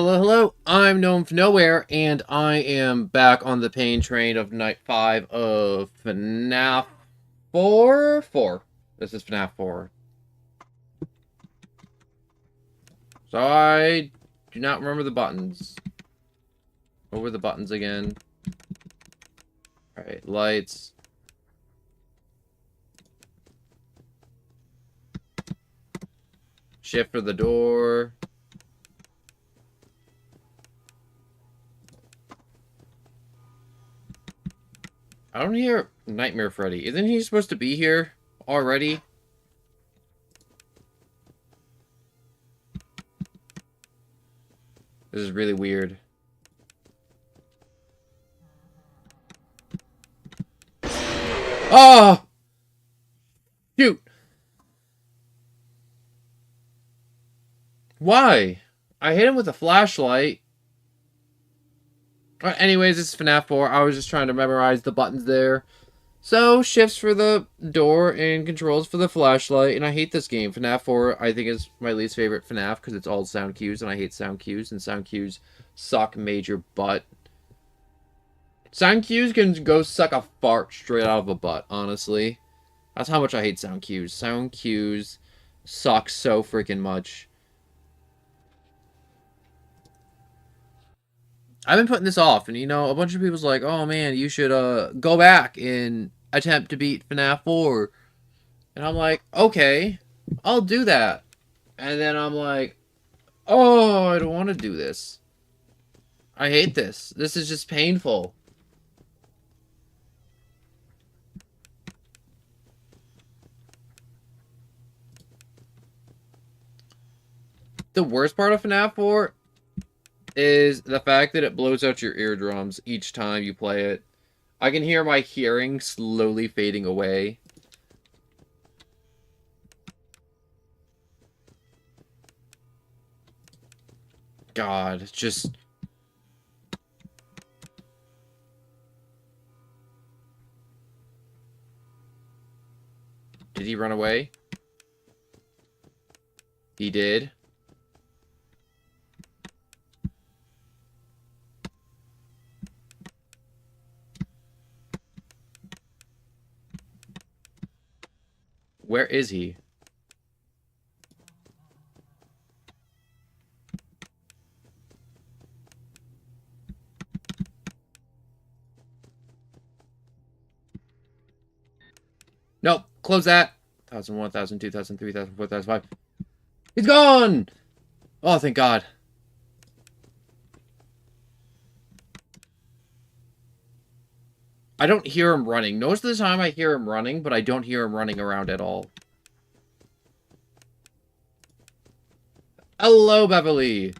Hello, hello. I'm Gnome from Nowhere, and I am back on the pain train of Night 5 of FNAF 4? 4. This is FNAF 4. So I do not remember the buttons. What were the buttons again? Alright, lights. Shift for the door. I don't hear Nightmare Freddy. Isn't he supposed to be here already? This is really weird. Oh! Shoot! Why? I hit him with a flashlight. Anyways, this is FNAF 4. I was just trying to memorize the buttons there. So, shifts for the door and controls for the flashlight. And I hate this game. FNAF 4, I think, is my least favorite FNAF because it's all sound cues. And I hate sound cues. And sound cues suck major butt. Sound cues can go suck a fart straight out of a butt, honestly. That's how much I hate sound cues. Sound cues suck so freaking much. I've been putting this off, and you know, a bunch of people's like, "Oh man, you should go back and attempt to beat FNAF 4." And I'm like, "Okay, I'll do that." And then I'm like, "Oh, I don't want to do this. I hate this. This is just painful." The worst part of FNAF 4 is the fact that it blows out your eardrums each time you play it. I can hear my hearing slowly fading away. God, just... Did he run away? He did. Where is he? Nope. Close that. 1001, 1002, 1003, 1004, 1005. He's gone! Oh, thank God. I don't hear him running. Most of the time I hear him running, but I don't hear him running around at all. Hello, Beverly.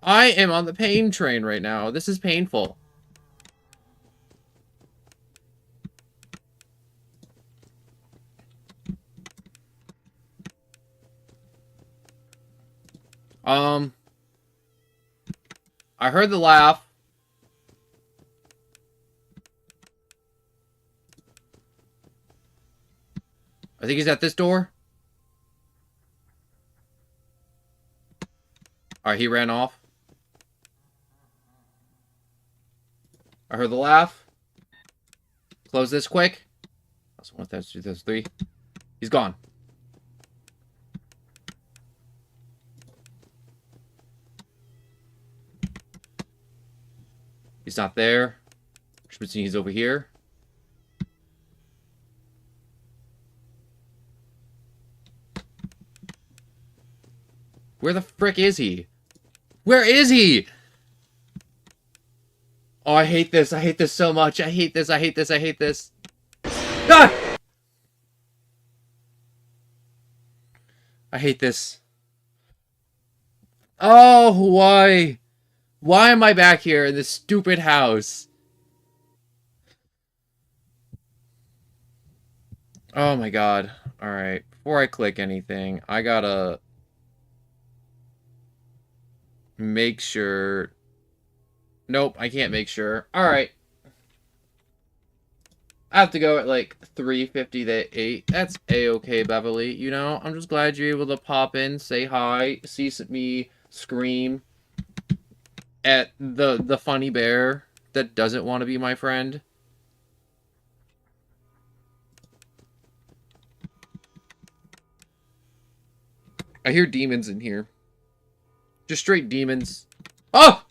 I am on the pain train right now. This is painful. I heard the laugh. I think he's at this door. Alright, he ran off. I heard the laugh. Close this quick. That's 1, that's 2, that's 3. He's gone. He's not there. Which means he's over here. Where the frick is he? Where is he? Oh, I hate this. I hate this so much. I hate this. I hate this. I hate this. Ah! I hate this. Oh, why? Why am I back here in this stupid house? Oh my God. Alright. Before I click anything, I gotta make sure. Nope, I can't make sure. Alright. I have to go at like 3:50 to 8. That's a-okay, Beverly. You know, I'm just glad you're able to pop in, say hi, see me scream at the funny bear that doesn't want to be my friend. I hear demons in here. Just straight demons. Oh!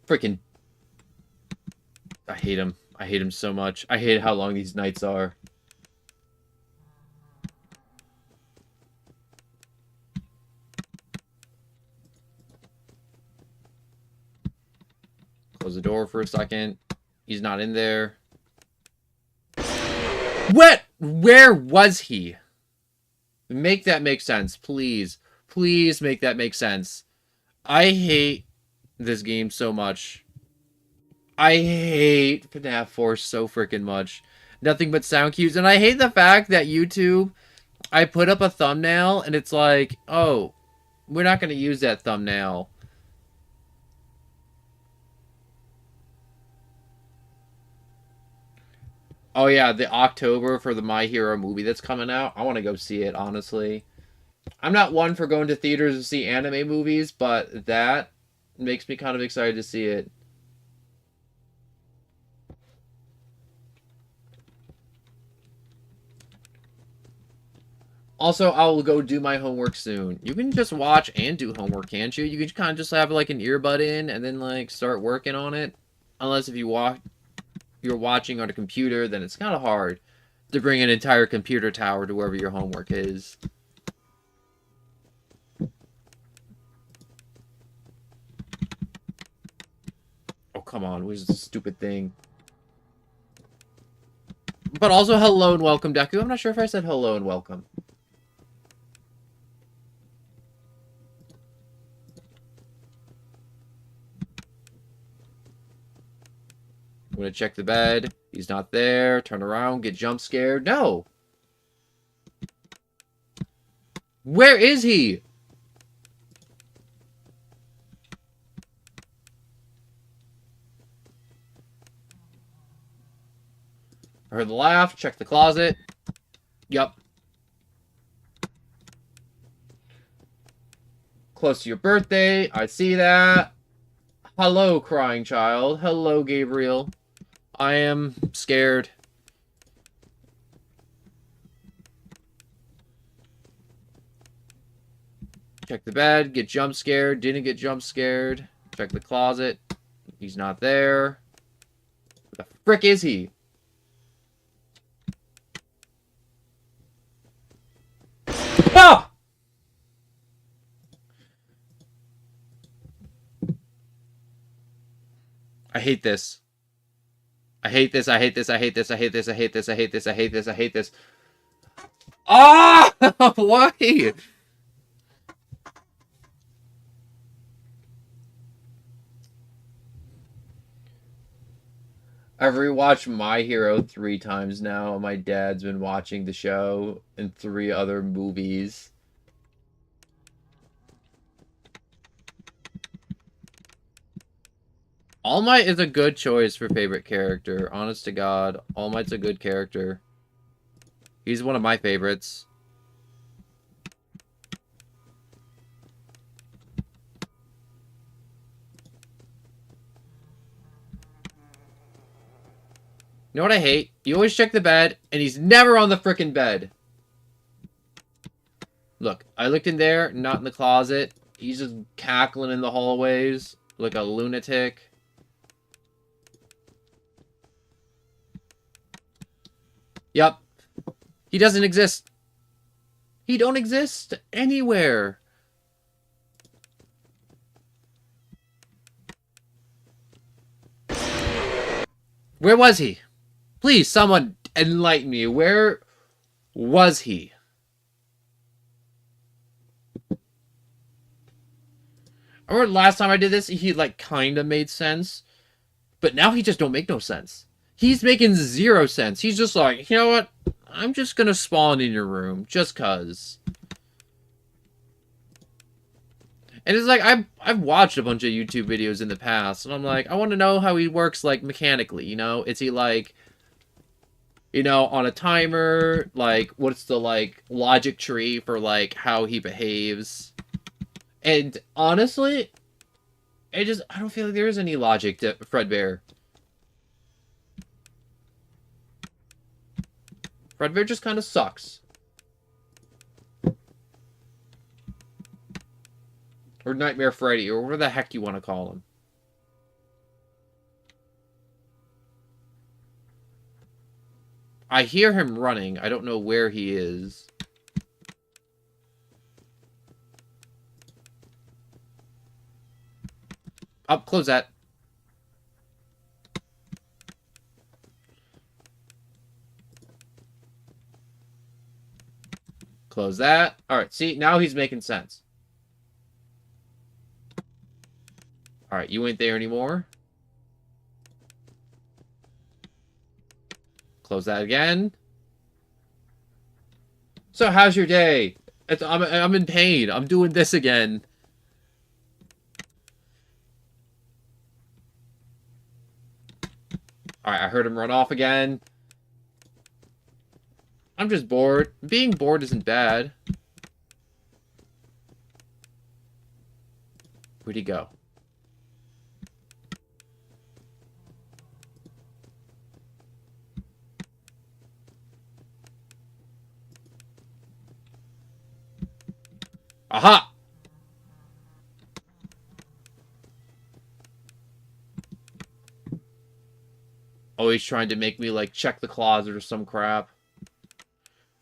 Freaking. I hate him. I hate him so much. I hate how long these nights are. Close the door for a second. He's not in there. What? Where was he? Make that make sense, please. Please make that make sense. I hate this game so much. I hate FNAF 4 so freaking much. Nothing but sound cues. And I hate the fact that YouTube, I put up a thumbnail and it's like, oh, we're not going to use that thumbnail. Oh yeah, the October for the My Hero movie that's coming out. I want to go see it, honestly. I'm not one for going to theaters to see anime movies, but that makes me kind of excited to see it. Also, I'll go do my homework soon. You can just watch and do homework, can't you? You can kind of just have like an earbud in and then like start working on it. Unless if you're watching on a computer, then it's kind of hard to bring an entire computer tower to wherever your homework is. Oh, come on. What is this stupid thing? But also, hello and welcome, Deku. I'm not sure if I said hello and welcome. I'm gonna check the bed. He's not there. Turn around. Get jump scared. No! Where is he? I heard the laugh. Check the closet. Yup. Close to your birthday. I see that. Hello, crying child. Hello, Gabriel. I am scared. Check the bed. Get jump scared. Didn't get jump scared. Check the closet. He's not there. Where the frick is he? Ah! I hate this. I hate this. I hate this. I hate this. I hate this. I hate this. I hate this. I hate this. I hate this. Ah! Why? I've rewatched My Hero 3 times now. My dad's been watching the show and 3 other movies. All Might is a good choice for favorite character. Honest to God, All Might's a good character. He's one of my favorites. You know what I hate? You always check the bed, and he's never on the frickin' bed. Look, I looked in there, not in the closet. He's just cackling in the hallways like a lunatic. Yup. He doesn't exist. He don't exist anywhere. Where was he? Please, someone enlighten me. Where was he? I remember last time I did this, he like kind of made sense. But now he just don't make no sense. He's making 0 sense. He's just like, you know what? I'm just gonna spawn in your room. Just cuz. And it's like, I've watched a bunch of YouTube videos in the past. And I'm like, I want to know how he works, like, mechanically, you know? Is he like... you know, on a timer, like, what's the, like, logic tree for, like, how he behaves. And, honestly, I don't feel like there is any logic to Fredbear. Fredbear just kind of sucks. Or Nightmare Freddy, or whatever the heck you want to call him. I hear him running. I don't know where he is. Up, close that. Close that. Alright, see, now he's making sense. Alright, you ain't there anymore. Close that again. So, how's your day? I'm in pain. I'm doing this again. Alright, I heard him run off again. I'm just bored. Being bored isn't bad. Where'd he go? Aha! Oh, he's trying to make me, like, check the closet or some crap.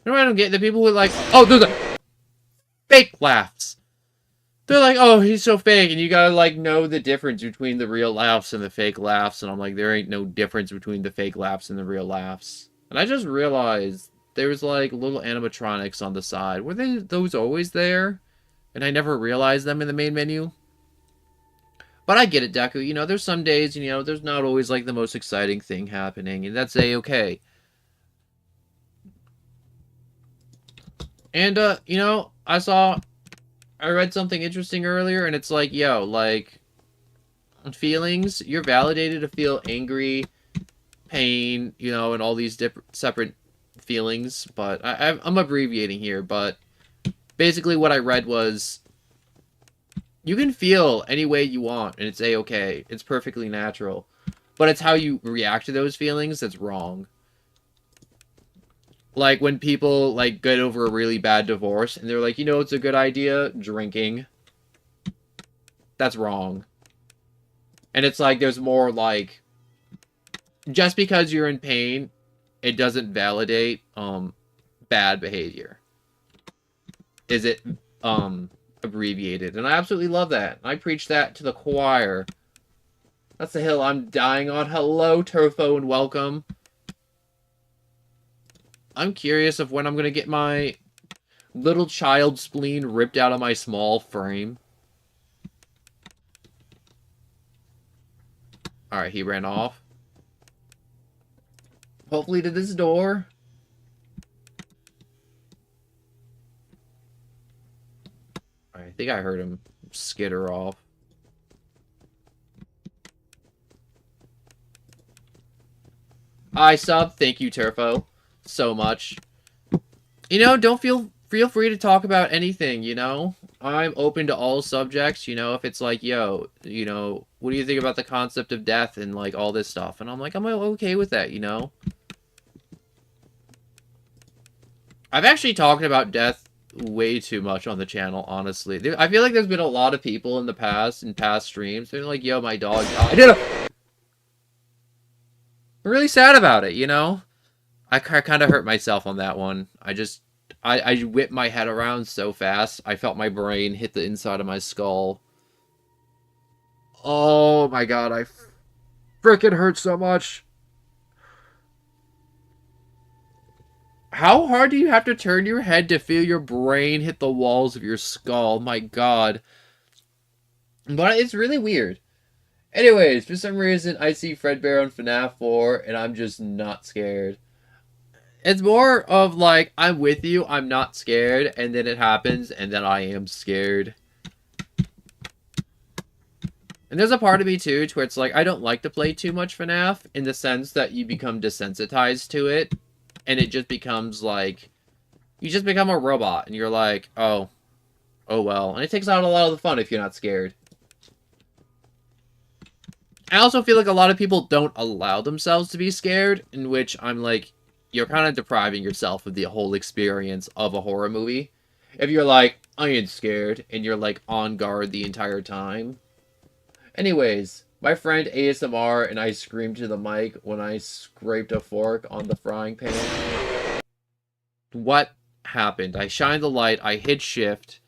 You know what I don't get? The people who, like... Oh, there's a... Fake laughs! They're like, oh, he's so fake, and you gotta, like, know the difference between the real laughs and the fake laughs, and I'm like, there ain't no difference between the fake laughs and the real laughs. And I just realized there's, like, little animatronics on the side. Were those always there? And I never realized them in the main menu? But I get it, Deku. You know, there's some days, you know, there's not always, like, the most exciting thing happening, and that's A-okay. And, you know, I read something interesting earlier, and it's like, yo, like, feelings, you're validated to feel angry, pain, you know, and all these different, separate feelings, but I'm abbreviating here, but basically what I read was, you can feel any way you want, and it's A-okay. It's perfectly natural. But it's how you react to those feelings that's wrong. Like, when people, like, get over a really bad divorce, and they're like, you know, it's a good idea? Drinking. That's wrong. And it's like, there's more, like, just because you're in pain, it doesn't validate, bad behavior. Is it, abbreviated? And I absolutely love that. I preach that to the choir. That's the hill I'm dying on. Hello, Turfo, and welcome. I'm curious of when I'm going to get my little child spleen ripped out of my small frame. Alright, he ran off. Hopefully to this door. I think I heard him skitter off. I sub. Thank you, Turfo, so much. You know, don't feel free to talk about anything, you know? I'm open to all subjects, you know, if it's like, yo, you know, what do you think about the concept of death and, like, all this stuff? And I'm like, I'm okay with that, you know? I've actually talked about death way too much on the channel, honestly. I feel like there's been a lot of people in the past, in past streams, they're like, yo, my dog died. I'm really sad about it, you know? I kind of hurt myself on that one. I whipped my head around so fast, I felt my brain hit the inside of my skull. Oh my god, I freaking hurt so much. How hard do you have to turn your head to feel your brain hit the walls of your skull? My god. But it's really weird. Anyways, for some reason, I see Fredbear on FNAF 4, and I'm just not scared. It's more of like, I'm with you, I'm not scared, and then it happens, and then I am scared. And there's a part of me, too, to where it's like, I don't like to play too much FNAF, in the sense that you become desensitized to it. and it just becomes like you just become a robot, and you're like, oh well, and it takes out a lot of the fun if you're not scared. I also feel like a lot of people don't allow themselves to be scared, in which I'm like, you're kind of depriving yourself of the whole experience of a horror movie. If you're like, I ain't scared, and you're like on guard the entire time. Anyways, my friend ASMR and I screamed to the mic when I scraped a fork on the frying pan. What happened? I shined the light, I hit shift.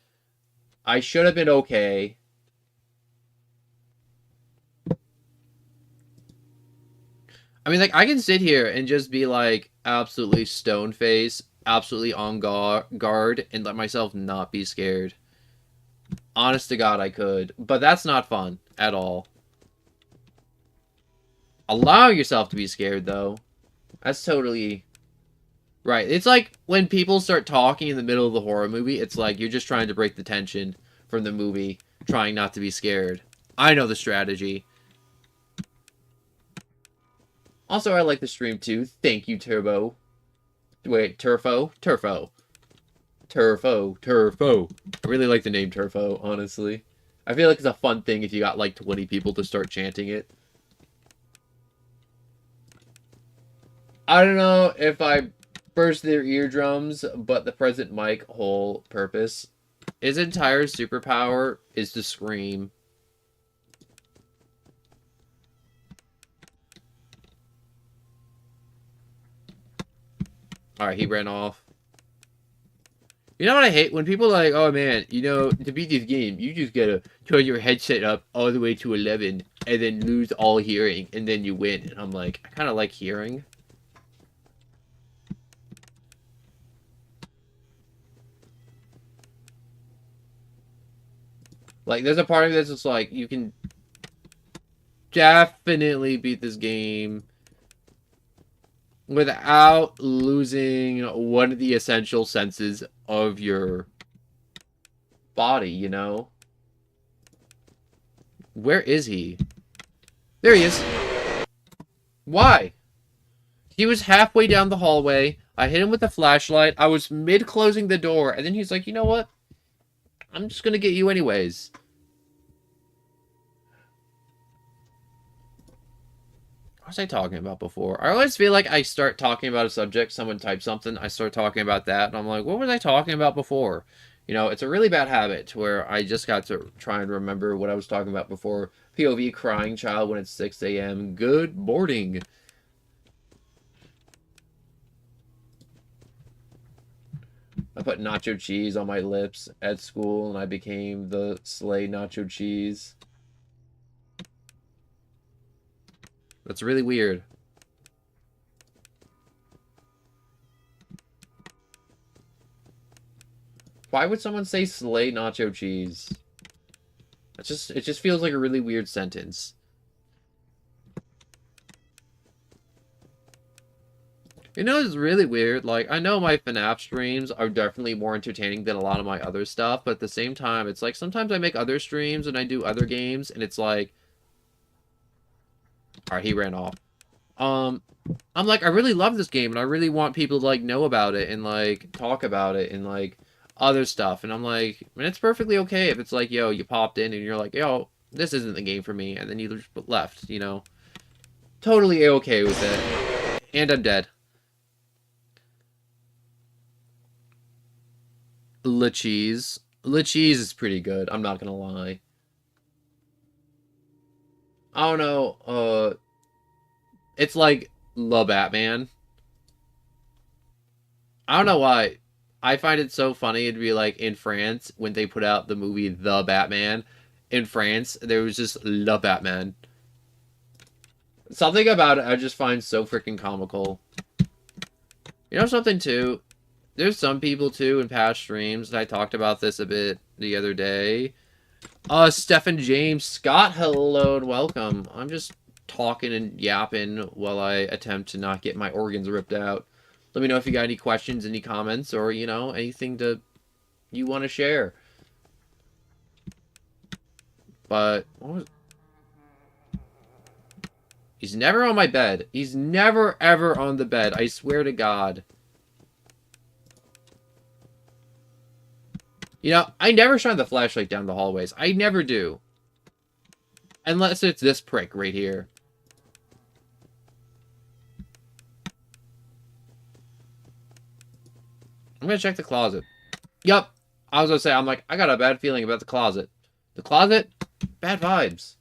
I should have been okay. I mean, like, I can sit here and just be, like, absolutely stone face, absolutely on guard, and let myself not be scared. Honest to God, I could. But that's not fun at all. Allow yourself to be scared, though. That's totally... Right. It's like when people start talking in the middle of the horror movie, it's like you're just trying to break the tension from the movie, trying not to be scared. I know the strategy. Also, I like the stream too. Thank you, Turbo. Wait, Turfo? Turfo. Turfo. Turfo. I really like the name Turfo, honestly. I feel like it's a fun thing if you got like 20 people to start chanting it. I don't know if I burst their eardrums, but the present mic whole purpose, his entire superpower is to scream. Alright, he ran off. You know what I hate? When people are like, oh man, you know, to beat this game, you just gotta turn your headset up all the way to 11 and then lose all hearing and then you win. And I'm like, I kind of like hearing. Like, there's a part of this that's like, you can definitely beat this game without losing one of the essential senses of your body, you know? Where is he? There he is. Why? He was halfway down the hallway. I hit him with the flashlight. I was mid-closing the door, and then he's like, you know what? I'm just gonna get you anyways. What was I talking about before? I always feel like I start talking about a subject, someone types something, I start talking about that, and I'm like, what was I talking about before? You know, it's a really bad habit to where I just got to try and remember what I was talking about before. POV crying child when it's 6 a.m. Good morning. I put nacho cheese on my lips at school, and I became the Slay Nacho Cheese. That's really weird. Why would someone say Slay Nacho Cheese? It just feels like a really weird sentence. You know, it's really weird. Like, I know my FNAF streams are definitely more entertaining than a lot of my other stuff, but at the same time, it's like sometimes I make other streams and I do other games, and it's like... Alright, he ran off. I'm like, I really love this game, and I really want people to, like, know about it, and, like, talk about it, and, like, other stuff. And I'm like, man, it's perfectly okay if it's like, yo, you popped in, and you're like, yo, this isn't the game for me, and then you just left, you know? Totally okay with it. And I'm dead. Le Cheese. Le Cheese is pretty good, I'm not gonna lie. I don't know, it's like Le Batman. I don't know why. I find it so funny to be like in France when they put out the movie The Batman. In France, there was just Le Batman. Something about it I just find so freaking comical. You know something too? There's some people too in past streams, and I talked about this a bit the other day. Stephen James Scott, hello and welcome. I'm just talking and yapping while I attempt to not get my organs ripped out. Let me know if you got any questions, any comments, or, you know, anything you want to share. But, what was... He's never on my bed. He's never, ever on the bed. I swear to God. You know, I never shine the flashlight down the hallways. I never do. Unless it's this prick right here. I'm gonna check the closet. Yup. I was gonna say, I'm like, I got a bad feeling about the closet. The closet? Bad vibes.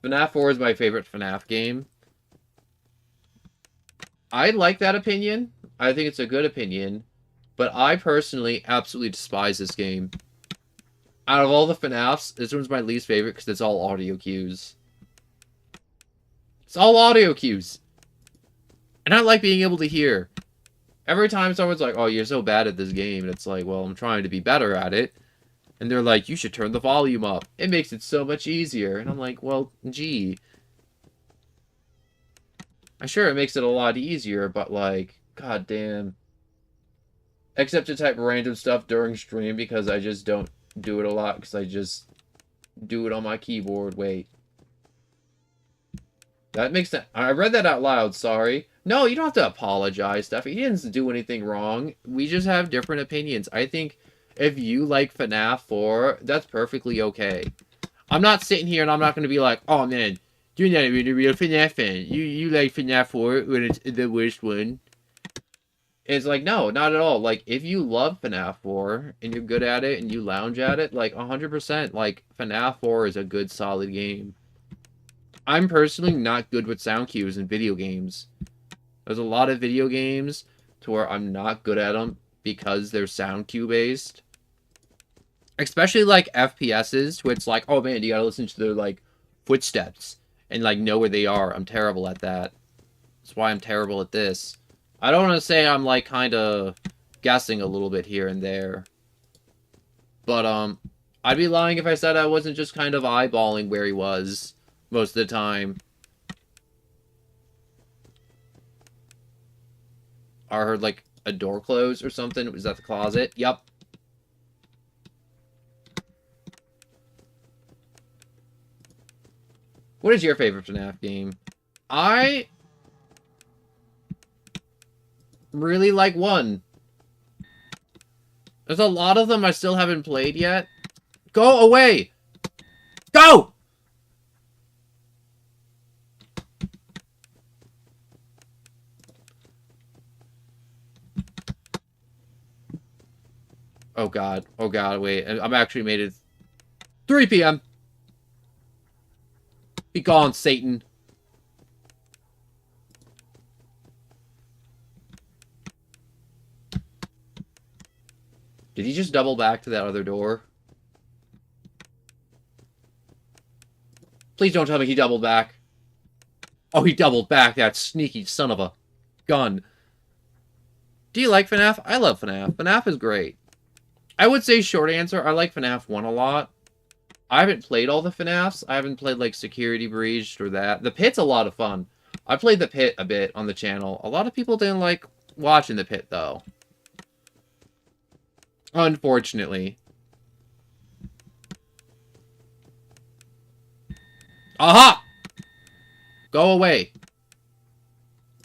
FNAF 4 is my favorite FNAF game. I like that opinion. I think it's a good opinion. But I personally absolutely despise this game. Out of all the FNAFs, this one's my least favorite because it's all audio cues. It's all audio cues. And I like being able to hear. Every time someone's like, oh, you're so bad at this game. And it's like, well, I'm trying to be better at it. And they're like, you should turn the volume up. It makes it so much easier. And I'm like, well, gee. I'm sure it makes it a lot easier, but like, god damn. Except to type random stuff during stream because I just don't do it a lot because I just do it on my keyboard. Wait. That makes sense. I read that out loud, sorry. No, you don't have to apologize, Steffi. He didn't do anything wrong. We just have different opinions. I think if you like FNAF 4, that's perfectly okay. I'm not sitting here and I'm not going to be like, oh man, you're not even a real FNAF fan. You like FNAF 4 when it's the worst one. It's like, no, not at all. Like, if you love FNAF 4 and you're good at it and you lounge at it, like, 100%, like, FNAF 4 is a good, solid game. I'm personally not good with sound cues in video games. There's a lot of video games to where I'm not good at them because they're sound cue based. Especially, like, FPSs, where it's like, oh, man, you gotta listen to their, like, footsteps and, like, know where they are. I'm terrible at that. That's why I'm terrible at this. I don't want to say I'm, like, kind of guessing a little bit here and there. But, I'd be lying if I said I wasn't just kind of eyeballing where he was most of the time. I heard, like, a door close or something. Was that the closet? Yup. What is your favorite FNAF game? I really like 1. There's a lot of them I still haven't played yet. Go away! Go! Oh god. Oh god, wait. I'm actually made it 3 p.m. Be gone, Satan. Did he just double back to that other door? Please don't tell me he doubled back. Oh, he doubled back, that sneaky son of a gun. Do you like FNAF? I love FNAF. FNAF is great. I would say short answer, I like FNAF 1 a lot. I haven't played all the FNAFs. I haven't played, like, Security Breached or that. The Pit's a lot of fun. I played the Pit a bit on the channel. A lot of people didn't like watching the Pit, though. Unfortunately. Aha! Go away.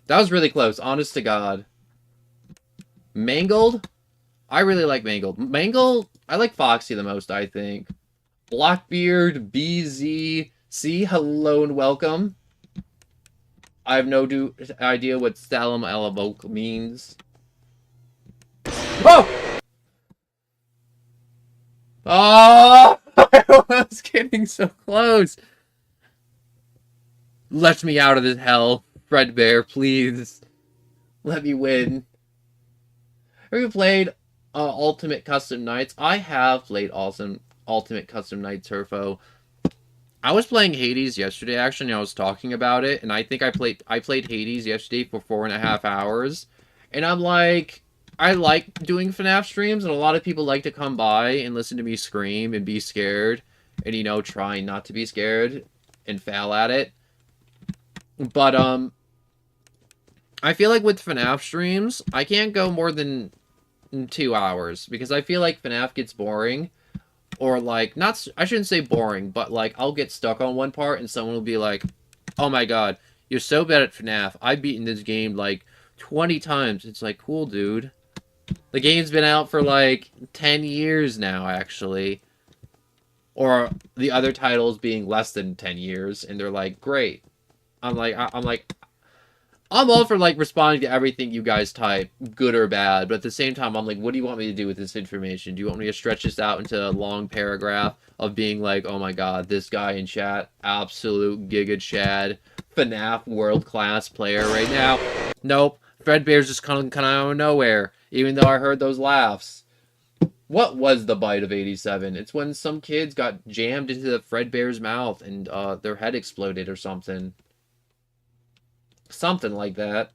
That was really close, honest to God. Mangled? I really like Mangled. Mangled, I like Foxy the most, I think. Blackbeard, BZ, see, hello and welcome. I have no idea what Salam Alamoke means. Oh! Oh! I was getting so close. Let me out of this hell, Fredbear, please. Let me win. Have you played Ultimate Custom Nights? I have played Ultimate Custom Nights, Turfo. I was playing Hades yesterday, actually, and I was talking about it, and I think I played Hades yesterday for 4.5 hours, and I'm like, I like doing FNAF streams, and a lot of people like to come by and listen to me scream and be scared, and, you know, trying not to be scared and fail at it. But, I feel like with FNAF streams, I can't go more than 2 hours, because I feel like FNAF gets boring, or, like, not, I shouldn't say boring, but, like, I'll get stuck on one part, and someone will be like, oh my god, You're so bad at FNAF. I've beaten this game like 20 times. It's like, cool, dude. The game's been out for like 10 years now, actually. Or the other titles being less than 10 years, and they're like, great. I'm all for like responding to everything you guys type, good or bad, but at the same time, I'm like, what do you want me to do with this information? Do you want me to stretch this out into a long paragraph of being like, oh my god, this guy in chat, absolute Giga Chad, FNAF world class player right now? Nope. Fredbear's just kind of out of nowhere, even though I heard those laughs. What was the bite of 87? It's when some kids got jammed into the Fredbear's mouth and their head exploded or something. Something like that.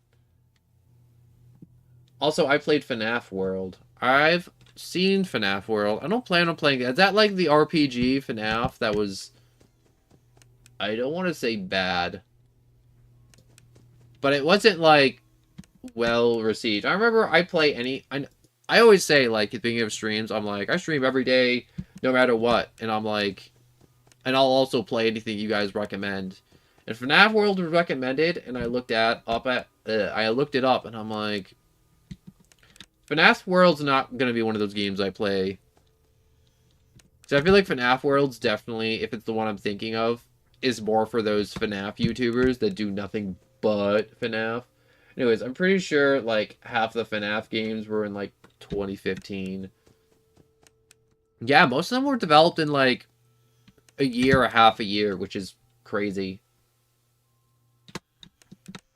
Also, I played FNAF World. I've seen FNAF World. I don't plan on playing it. Is that like the RPG FNAF that was... I don't want to say bad. But it wasn't like well received. I remember I play any... I always say, like, at the beginning of streams, I'm like, I stream every day, no matter what. And I'm like... And I'll also play anything you guys recommend. And FNAF World was recommended, and I looked it up, and I'm like... FNAF World's not going to be one of those games I play. So I feel like FNAF World's definitely, if it's the one I'm thinking of, is more for those FNAF YouTubers that do nothing but FNAF. Anyways, I'm pretty sure, like, half the FNAF games were in, like, 2015. Yeah, most of them were developed in, like, a year or half a year, which is crazy.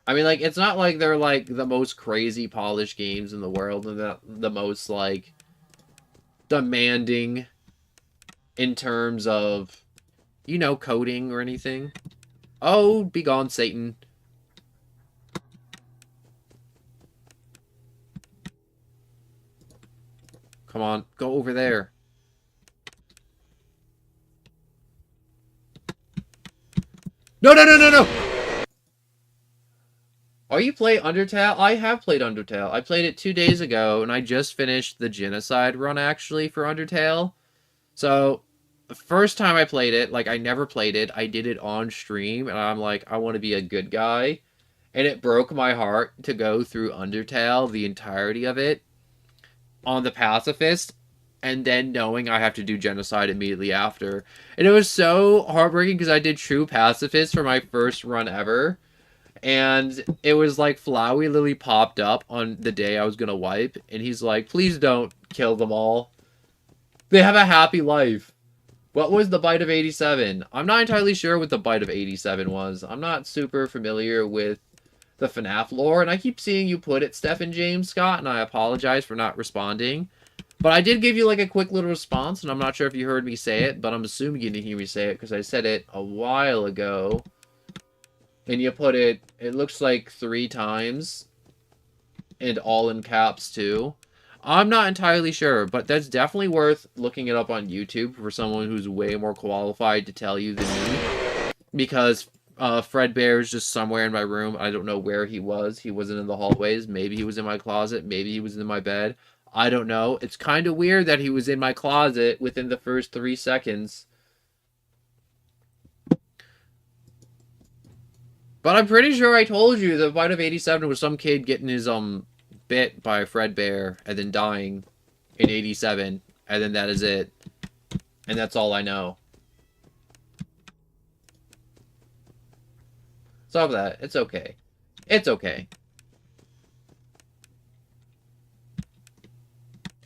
I mean, like, it's not like they're, like, the most crazy polished games in the world and the most, like, demanding in terms of, you know, coding or anything. Oh, be gone, Satan. Come on, go over there. No, no, no, no, no! Oh, you play Undertale? I have played Undertale. I played it 2 days ago, and I just finished the Genocide run, actually, for Undertale. So, the first time I played it, like, I never played it. I did it on stream, and I'm like, I want to be a good guy. And it broke my heart to go through Undertale, the entirety of it, on the pacifist, and then knowing I have to do Genocide immediately after. And it was so heartbreaking because I did true pacifist for my first run ever. And it was like Flowey Lily popped up on the day I was going to wipe. And he's like, please don't kill them all. They have a happy life. What was the bite of 87? I'm not entirely sure what the bite of 87 was. I'm not super familiar with the FNAF lore. And I keep seeing you put it, Stephen James Scott. And I apologize for not responding. But I did give you like a quick little response. And I'm not sure if you heard me say it. But I'm assuming you didn't hear me say it because I said it a while ago. And you put it, it looks like 3 times. And all in caps, too. I'm not entirely sure, but that's definitely worth looking it up on YouTube for someone who's way more qualified to tell you than me. Because Fredbear is just somewhere in my room. I don't know where he was. He wasn't in the hallways. Maybe he was in my closet. Maybe he was in my bed. I don't know. It's kind of weird that he was in my closet within the first 3 seconds. But I'm pretty sure I told you the bite of 87 was some kid getting his bit by a Fredbear and then dying in 87, and then that is it. And that's all I know. Stop that. It's okay. It's okay.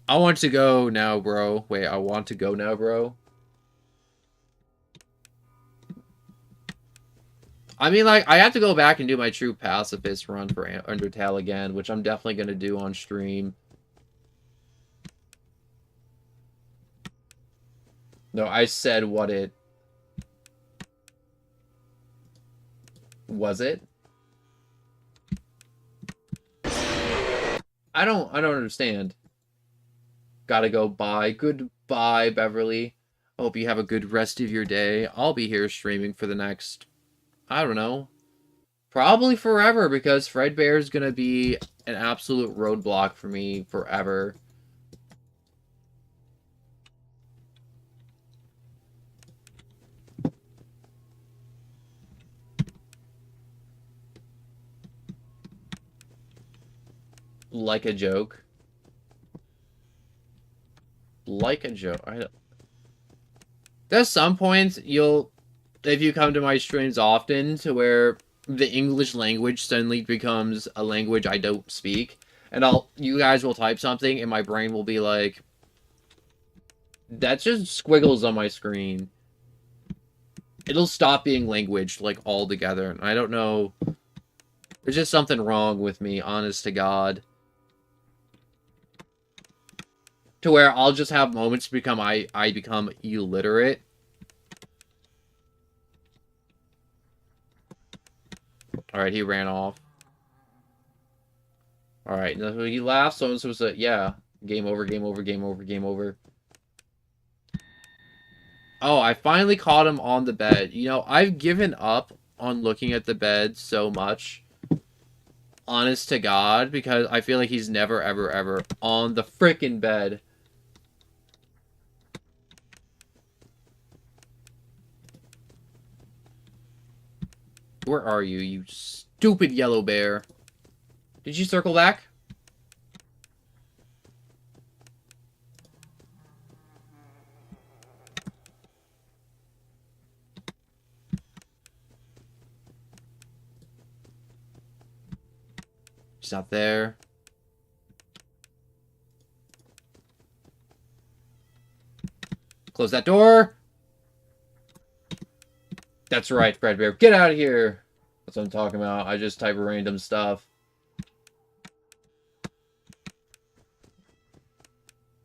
I want to go now, bro. Wait, I want to go now, bro. I mean, like, I have to go back and do my true pacifist run for Undertale again, which I'm definitely going to do on stream. No, I said what it... Was it? I don't understand. Gotta go bye. Goodbye, Beverly. Hope you have a good rest of your day. I'll be here streaming for the next... I don't know. Probably forever, because Fredbear is going to be an absolute roadblock for me forever. like a joke. Like a joke. There's some points if you come to my streams often, to where the English language suddenly becomes a language I don't speak, and you guys will type something, and my brain will be like, that's just squiggles on my screen. It'll stop being language, like, altogether, and I don't know. There's just something wrong with me, honest to God. To where I'll just have moments become I become illiterate. Alright, he ran off. Alright, now he laughs, so I'm supposed to, yeah. Game over, game over, game over, game over. Oh, I finally caught him on the bed. You know, I've given up on looking at the bed so much. Honest to God, because I feel like he's never, ever, ever on the frickin' bed. Where are you, you stupid yellow bear? Did you circle back? He's not there. Close that door. That's right, Fredbear. Get out of here. That's what I'm talking about. I just type random stuff.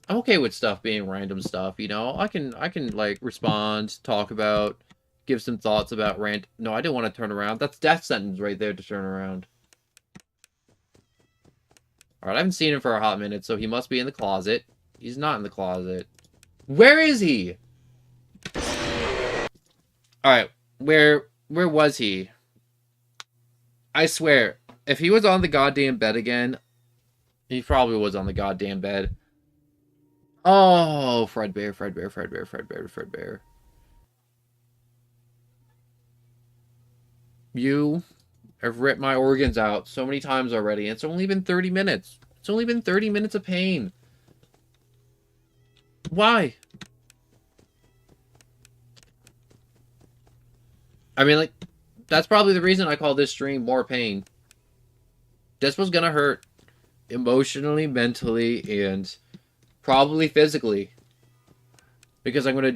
I'm okay with stuff being random stuff, you know? I can like respond, talk about, give some thoughts about rant. No, I didn't want to turn around. That's death sentence right there to turn around. Alright, I haven't seen him for a hot minute, so he must be in the closet. He's not in the closet. Where is he? Alright, where was he? I swear, if he was on the goddamn bed again, he probably was on the goddamn bed. Oh, Fredbear, Fredbear, Fredbear, Fredbear, Fredbear. You have ripped my organs out so many times already, and it's only been 30 minutes. It's only been 30 minutes of pain. Why? I mean, like, that's probably the reason I call this stream More Pain. This was gonna hurt. Emotionally, mentally, and probably physically. Because I'm gonna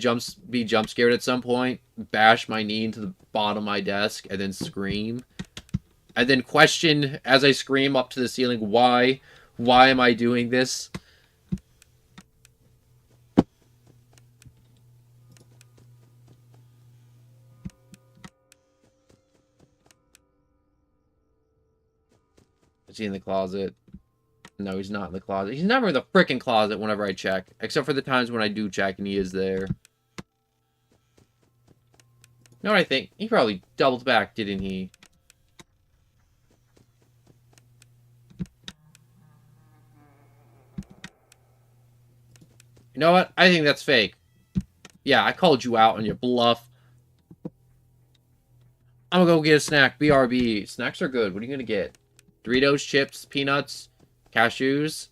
be jump scared at some point, bash my knee into the bottom of my desk, and then scream. And then question, as I scream up to the ceiling, why? Why am I doing this? Is he in the closet? No, he's not in the closet. He's never in the freaking closet whenever I check. Except for the times when I do check and he is there. You know what I think? He probably doubled back, didn't he? You know what? I think that's fake. Yeah, I called you out on your bluff. I'm gonna go get a snack. BRB. Snacks are good. What are you gonna get? Doritos, chips, peanuts, cashews.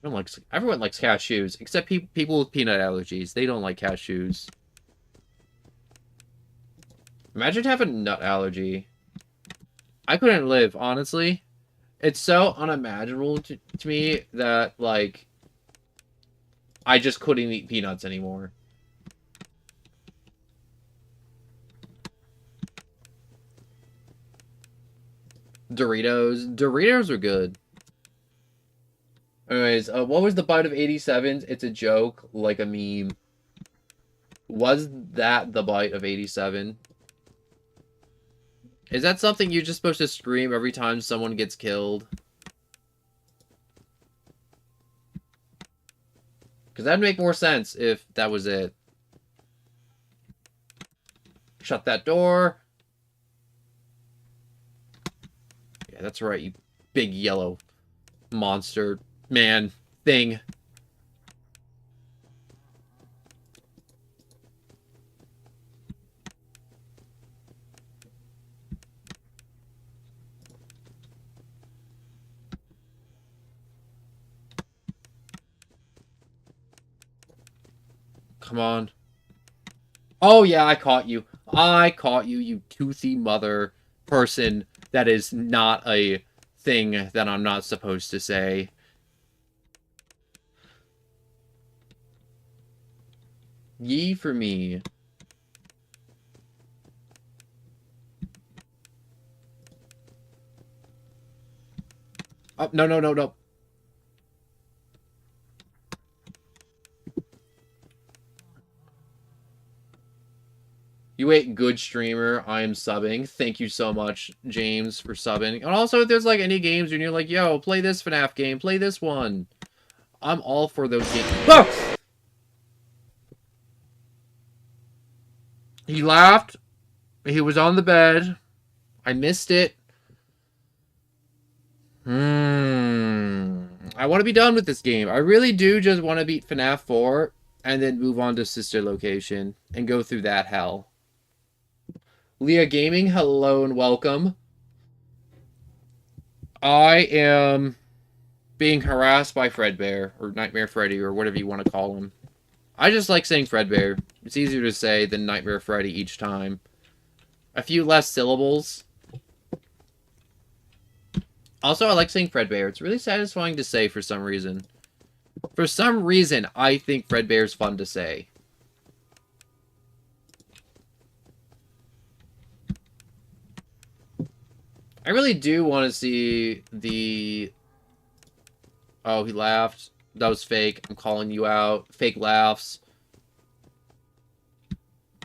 Everyone likes cashews, except people with peanut allergies. They don't like cashews. Imagine having a nut allergy. I couldn't live, honestly. It's so unimaginable to me that, like, I just couldn't eat peanuts anymore. Doritos are good. Anyways, what was the bite of 87s? It's a joke, like a meme. Was that the bite of 87? Is that something you're just supposed to scream every time someone gets killed? Because that'd make more sense if that was it. Shut that door. Yeah, that's right, you big yellow monster man thing. Come on. Oh, yeah, I caught you. I caught you, you toothy mother person. That is not a thing that I'm not supposed to say. Ye for me. Oh, no, no, no, no. You ate good streamer. I am subbing. Thank you so much, James, for subbing. And also, if there's like any games and you're like, yo, play this FNAF game, play this one. I'm all for those games. Ah! He laughed. He was on the bed. I missed it. I want to be done with this game. I really do just want to beat FNAF 4 and then move on to Sister Location and go through that hell. Leah Gaming, hello and welcome. I am being harassed by Fredbear, or Nightmare Freddy, or whatever you want to call him. I just like saying Fredbear. It's easier to say than Nightmare Freddy each time. A few less syllables. Also, I like saying Fredbear. It's really satisfying to say for some reason. For some reason, I think Fredbear's fun to say. I really do want to see the... Oh, he laughed. That was fake. I'm calling you out. Fake laughs.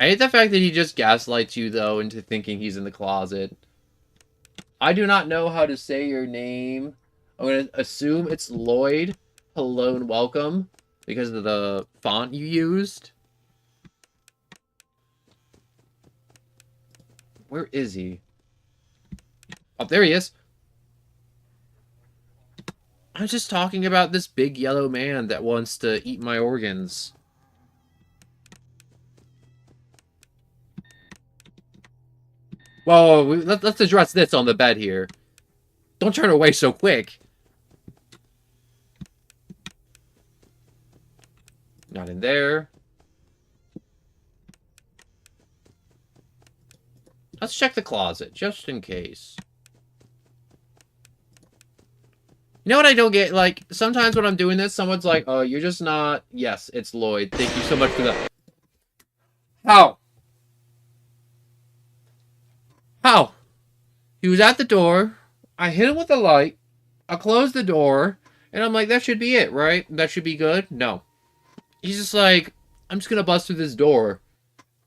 I hate the fact that he just gaslights you, though, into thinking he's in the closet. I do not know how to say your name. I'm going to assume it's Lloyd. Hello and welcome. Because of the font you used. Where is he? Oh, there he is. I'm just talking about this big yellow man that wants to eat my organs. Whoa, let's address this on the bed here. Don't turn away so quick. Not in there. Let's check the closet, just in case. You know what I don't get? Like, sometimes when I'm doing this, someone's like, oh, you're just not... Yes, it's Lloyd. Thank you so much for that. How? How? He was at the door. I hit him with a light. I closed the door. And I'm like, that should be it, right? That should be good? No. He's just like, I'm just gonna bust through this door.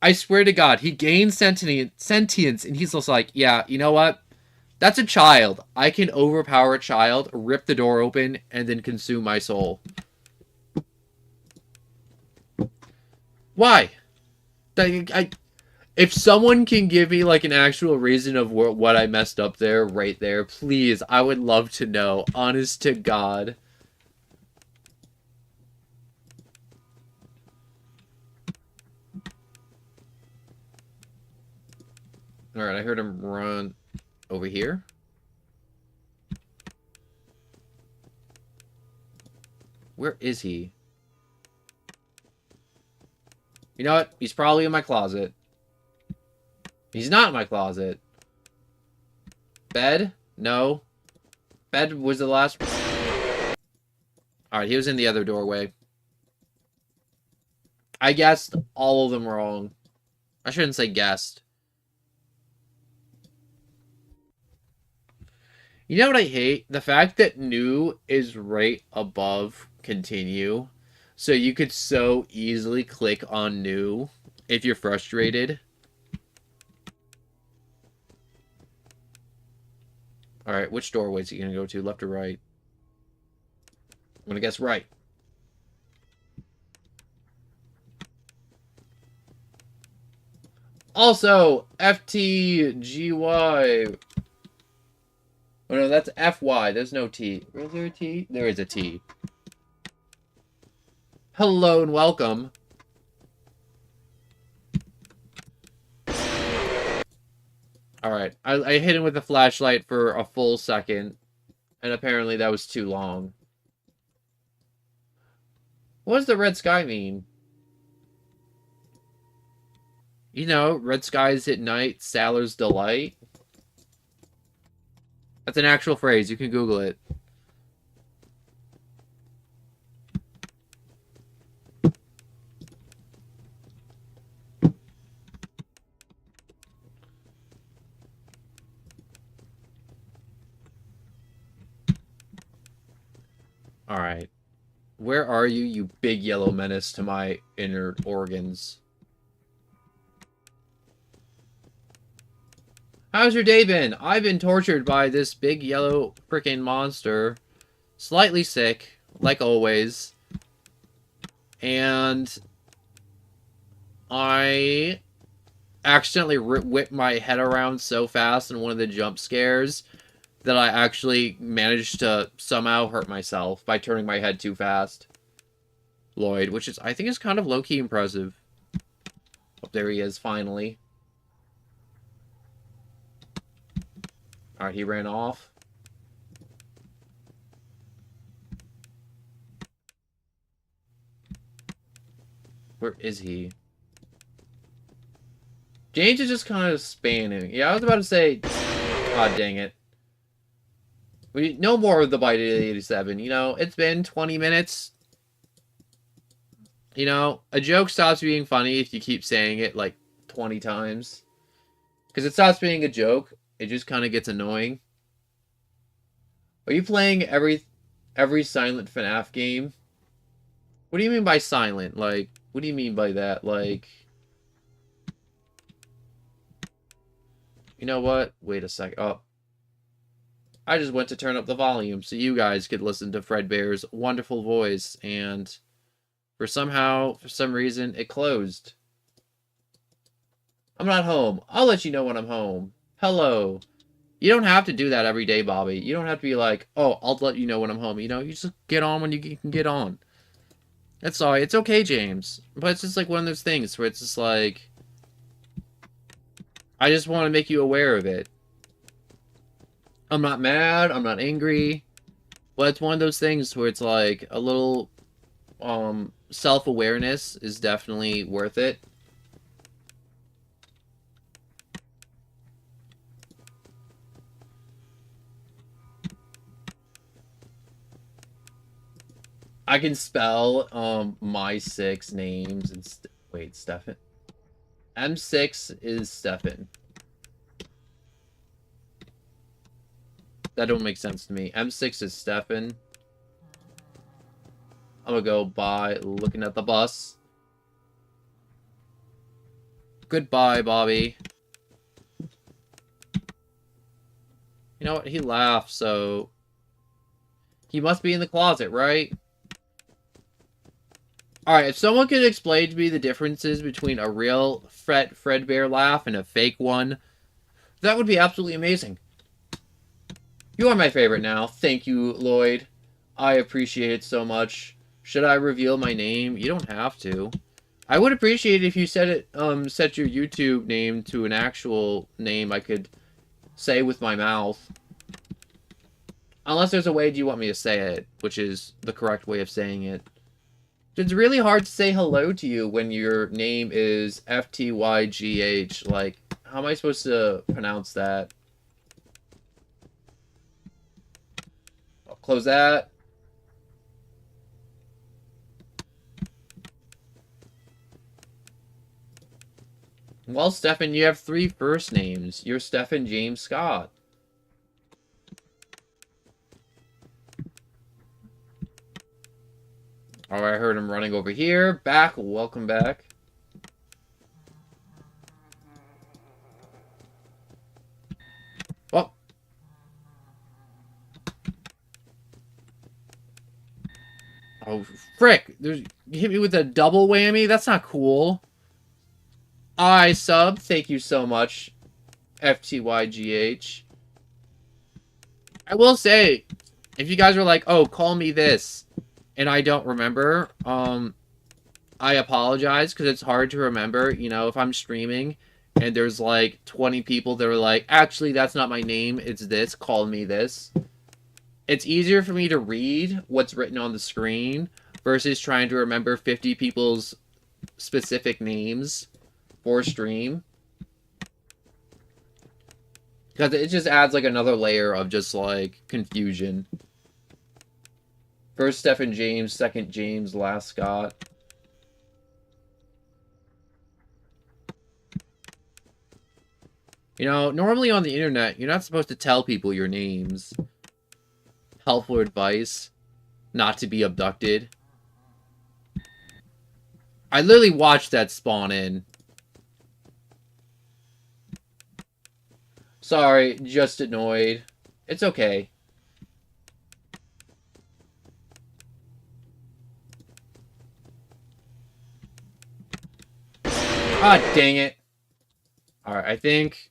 I swear to God, he gains sentience, and he's just like, yeah, you know what? That's a child. I can overpower a child, rip the door open, and then consume my soul. Why? If someone can give me, like, an actual reason of what I messed up there, right there, please, I would love to know. Honest to God. Alright, I heard him run over here. Where is he? You know what? He's probably in my closet. He's not in my closet. Bed? No. Bed was the last... Alright, he was in the other doorway. I guessed all of them wrong. I shouldn't say guessed. You know what I hate? The fact that new is right above continue. So you could so easily click on new if you're frustrated. Alright, which doorway is he going to go to? Left or right? I'm going to guess right. Also, FTGY. Oh no, that's FY. There's no T. Is there a T? There is a T. Hello and welcome. Alright, I hit him with a flashlight for a full second. And apparently that was too long. What does the red sky mean? You know, red skies at night, sailor's delight. That's an actual phrase. You can Google it. Alright. Where are you, you big yellow menace to my inner organs? How's your day been? I've been tortured by this big yellow freaking monster. Slightly sick, like always. And I accidentally whipped my head around so fast in one of the jump scares that I actually managed to somehow hurt myself by turning my head too fast. Lloyd, which is, I think, is kind of low-key impressive. Oh, there he is, finally. Alright, he ran off. Where is he? James is just kind of spanning. Yeah, I was about to say... God dang it. No more of the Bite 87. You know, it's been 20 minutes. You know, a joke stops being funny if you keep saying it like 20 times. Because it stops being a joke. It just kind of gets annoying. Are you playing every silent FNAF game? What do you mean by silent? Like, what do you mean by that? Like... You know what? Wait a sec. Oh. I just went to turn up the volume so you guys could listen to Fredbear's wonderful voice, and for some reason, it closed. I'm not home. I'll let you know when I'm home. Hello. You don't have to do that every day, Bobby. You don't have to be like, oh, I'll let you know when I'm home. You know, you just get on when you can get on. That's all right. It's okay, James. But it's just like one of those things where it's just like... I just want to make you aware of it. I'm not mad. I'm not angry. But it's one of those things where it's like a little self-awareness is definitely worth it. I can spell my 6 names and wait, Stefan. M6 is Stefan. That don't make sense to me. M6 is Stefan. I'm gonna go by looking at the bus. Goodbye, Bobby. You know what? He laughed, so... He must be in the closet, right? Alright, if someone could explain to me the differences between a real Fredbear laugh and a fake one, that would be absolutely amazing. You are my favorite now. Thank you, Lloyd. I appreciate it so much. Should I reveal my name? You don't have to. I would appreciate it if you set your YouTube name to an actual name I could say with my mouth. Unless there's a way you want me to say it, which is the correct way of saying it. It's really hard to say hello to you when your name is FTYGH. Like, how am I supposed to pronounce that? I'll close that. Well, Stefan, you have 3 first names. You're Stefan James Scott. Oh, I heard him running over here. Back. Welcome back. Oh. Oh, frick. You hit me with a double whammy? That's not cool. Sub. Thank you so much. FTYGH. I will say, if you guys are like, oh, call me this, and I don't remember, I apologize, because it's hard to remember. You know, if I'm streaming, and there's like 20 people that are like, actually, that's not my name, it's this, call me this. It's easier for me to read what's written on the screen versus trying to remember 50 people's specific names. for stream. Because it just adds, like, another layer of just, like, confusion. First Stephen James, second James, last Scott. You know, normally on the internet, you're not supposed to tell people your names. Helpful advice. Not to be abducted. I literally watched that spawn in. Sorry, just annoyed. It's okay. Ah, dang it. Alright, I think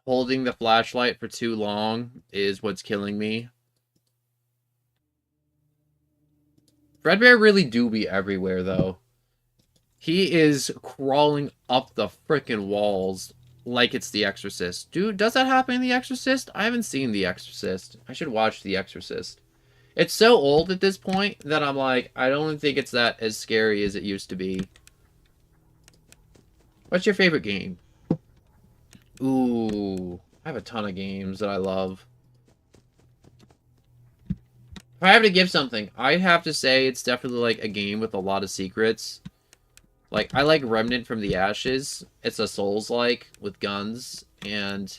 holding the flashlight for too long is what's killing me. Fredbear really do be everywhere, though. He is crawling up the frickin' walls like it's The Exorcist. Dude, does that happen in The Exorcist? I haven't seen The Exorcist. I should watch The Exorcist. It's so old at this point that I'm like, I don't think it's that as scary as it used to be. What's your favorite game? Ooh, I have a ton of games that I love. If I have to give something, I'd have to say it's definitely like a game with a lot of secrets. Like, I like Remnant from the Ashes. It's a Souls-like with guns, and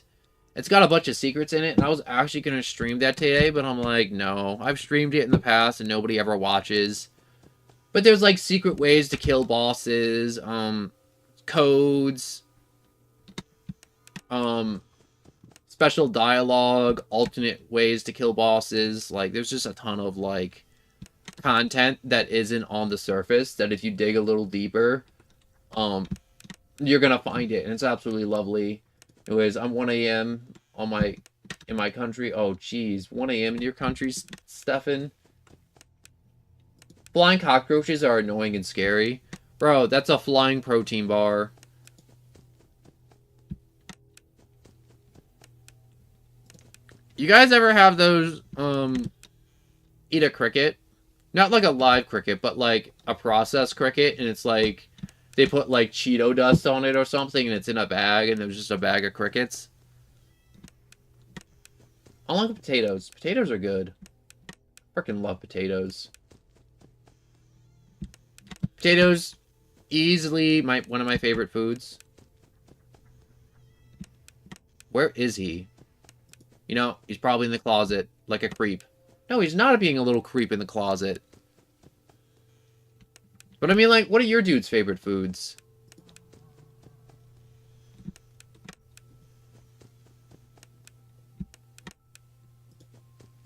it's got a bunch of secrets in it, and I was actually going to stream that today, but I'm like, no. I've streamed it in the past, and nobody ever watches. But there's, like, secret ways to kill bosses, codes, special dialogue, alternate ways to kill bosses. Like, there's just a ton of, like, content that isn't on the surface, that if you dig a little deeper, you're gonna find it, and it's absolutely lovely. Anyways, I'm 1 a.m. in my country. Oh, jeez. 1 a.m. in your country, Stefan? Flying cockroaches are annoying and scary. Bro, that's a flying protein bar. You guys ever have those, eat a cricket? Not like a live cricket, but like a processed cricket, and it's like, they put like Cheeto dust on it or something, and it's in a bag, and there's just a bag of crickets. I like potatoes. Potatoes are good. Freaking love potatoes. Potatoes, easily one of my favorite foods. Where is he? You know, he's probably in the closet, like a creep. No, he's not being a little creep in the closet. But I mean, like, what are your dude's favorite foods?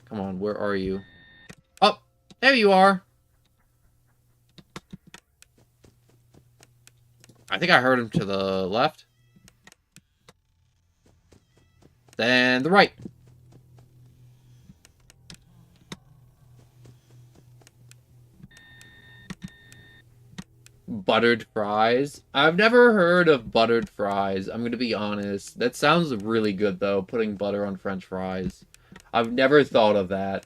Come on, where are you? Oh, there you are. I think I heard him to the left. Then the right. Buttered fries? I've never heard of buttered fries. I'm gonna be honest. That sounds really good, though, putting butter on French fries. I've never thought of that.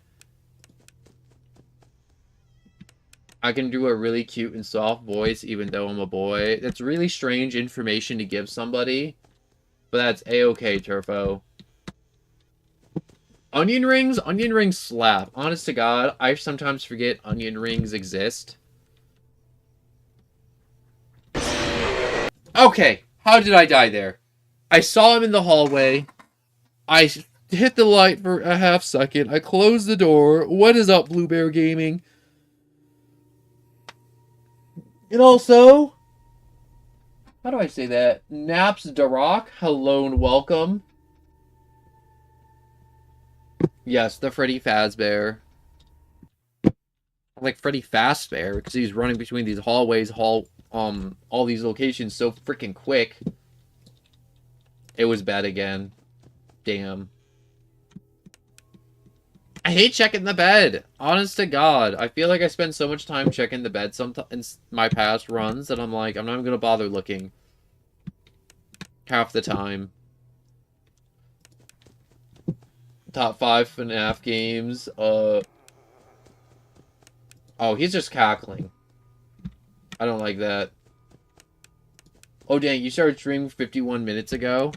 I can do a really cute and soft voice, even though I'm a boy. That's really strange information to give somebody. But that's a-okay, Turfo. Onion rings? Onion rings slap. Honest to God, I sometimes forget onion rings exist. Okay, how did I die there? I saw him in the hallway. I hit the light for a half second. I closed the door. What is up, Blue Bear Gaming? And also, how do I say that? Naps Darak, hello and welcome. Yes, the Freddy Fazbear. Like Freddy Fazbear, because he's running between these hallways, all these locations so freaking quick. It was bad again. Damn. I hate checking the bed. Honest to God. I feel like I spend so much time checking the bed sometimes in my past runs that I'm like, I'm not even going to bother looking. Half the time. Top 5 FNAF games. Oh, he's just cackling. I don't like that. Oh, dang, you started streaming 51 minutes ago?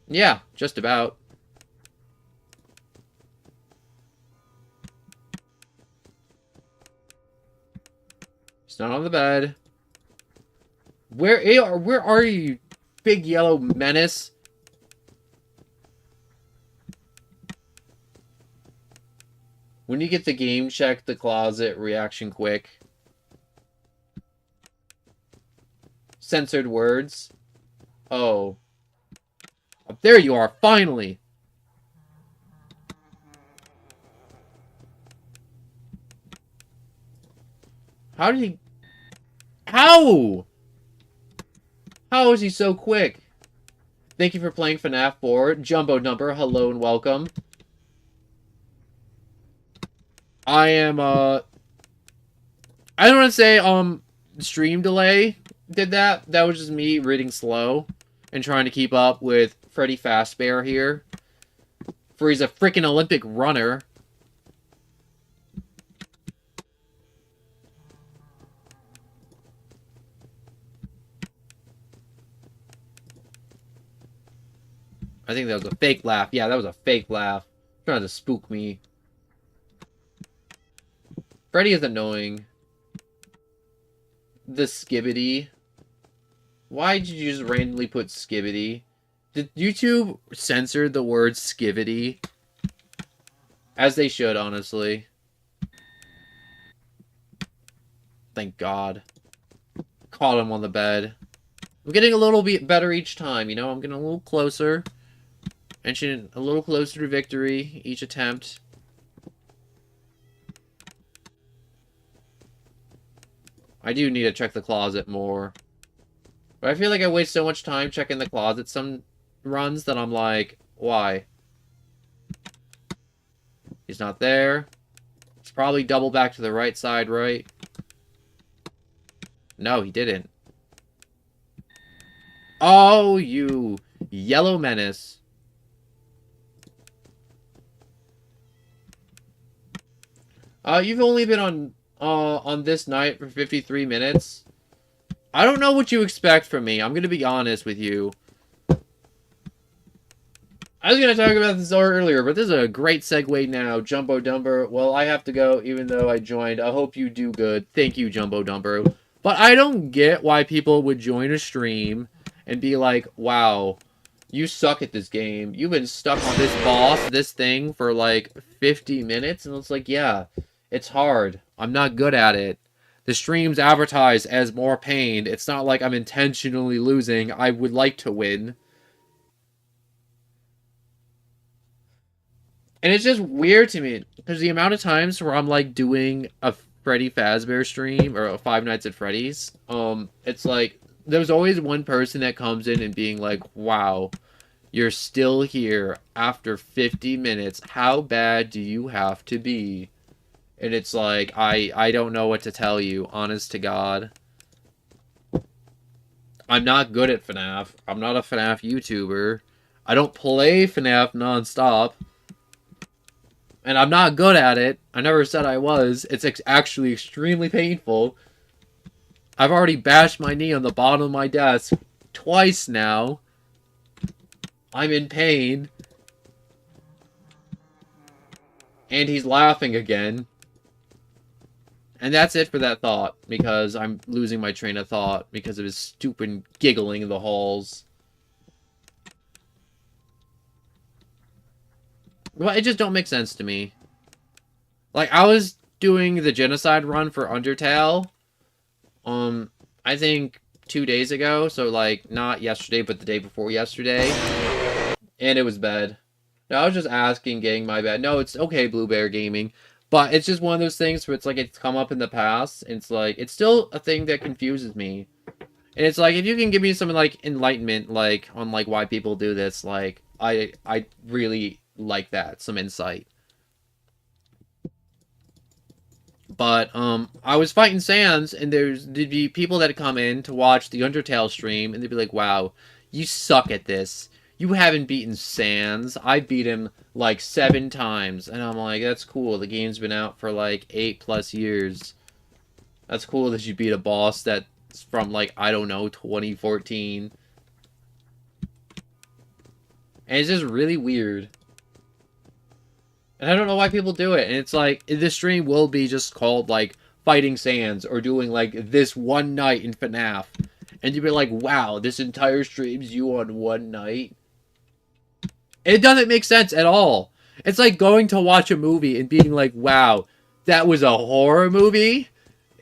Yeah, just about. He's not on the bed. Where are you, big yellow menace? When you get the game, check the closet, reaction quick. Censored words. Oh. There you are, finally! How did he... How? How is he so quick? Thank you for playing FNAF 4. Jumbo Number, hello and welcome. I am, I don't want to say, stream delay did that. That was just me reading slow and trying to keep up with Freddy Fazbear here. For he's a freaking Olympic runner. I think that was a fake laugh. Yeah, that was a fake laugh. Trying to spook me. Freddy is annoying. The Skibbity. Why did you just randomly put Skibbity? Did YouTube censor the word Skibbity? As they should, honestly. Thank God. Caught him on the bed. I'm getting a little bit better each time, you know? I'm getting a little closer. Inching a little closer to victory each attempt. I do need to check the closet more. But I feel like I waste so much time checking the closet some runs that I'm like, why? He's not there. He's probably double back to the right side, right? No, he didn't. Oh, you yellow menace. You've only been on this night for 53 minutes. I don't know what you expect from me. I'm gonna be honest with you. I was gonna talk about this earlier, but this is a great segue now. Jumbo Dumber. Well, I have to go, even though I joined. I hope you do good. Thank you, Jumbo Dumber. But I don't get why people would join a stream and be like, wow, you suck at this game. You've been stuck on this boss, this thing, for like 50 minutes. And it's like, yeah, it's hard. I'm not good at it. The stream's advertised as more pain. It's not like I'm intentionally losing. I would like to win. And it's just weird to me, because the amount of times where I'm, like, doing a Freddy Fazbear stream, or a Five Nights at Freddy's, it's like, there's always one person that comes in and being like, wow, you're still here after 50 minutes. How bad do you have to be? And it's like, I don't know what to tell you, honest to God. I'm not good at FNAF. I'm not a FNAF YouTuber. I don't play FNAF nonstop. And I'm not good at it. I never said I was. It's actually extremely painful. I've already bashed my knee on the bottom of my desk twice now. I'm in pain. And he's laughing again. And that's it for that thought, because I'm losing my train of thought because of his stupid giggling in the halls. Well, it just don't make sense to me. Like, I was doing the genocide run for Undertale, I think 2 days ago, so, like, not yesterday, but the day before yesterday, and it was bad. No, I was just asking, getting my bad. No, it's okay, Blue Bear Gaming, but it's just one of those things where it's like, it's come up in the past, and it's like, it's still a thing that confuses me. And it's like, if you can give me some, like, enlightenment, like, on, like, why people do this, like, I really like that, some insight. But, I was fighting Sans, and there'd be people that come in to watch the Undertale stream, and they'd be like, wow, you suck at this. You haven't beaten Sans. I beat him, like, 7 times. And I'm like, that's cool. The game's been out for, like, 8+ years. That's cool that you beat a boss that from, like, I don't know, 2014. And it's just really weird. And I don't know why people do it. And it's like, this stream will be just called, like, Fighting Sands, or doing, like, this one night in FNAF. And you'd be like, wow, this entire stream's you on one night? It doesn't make sense at all. It's like going to watch a movie and being like, wow, that was a horror movie?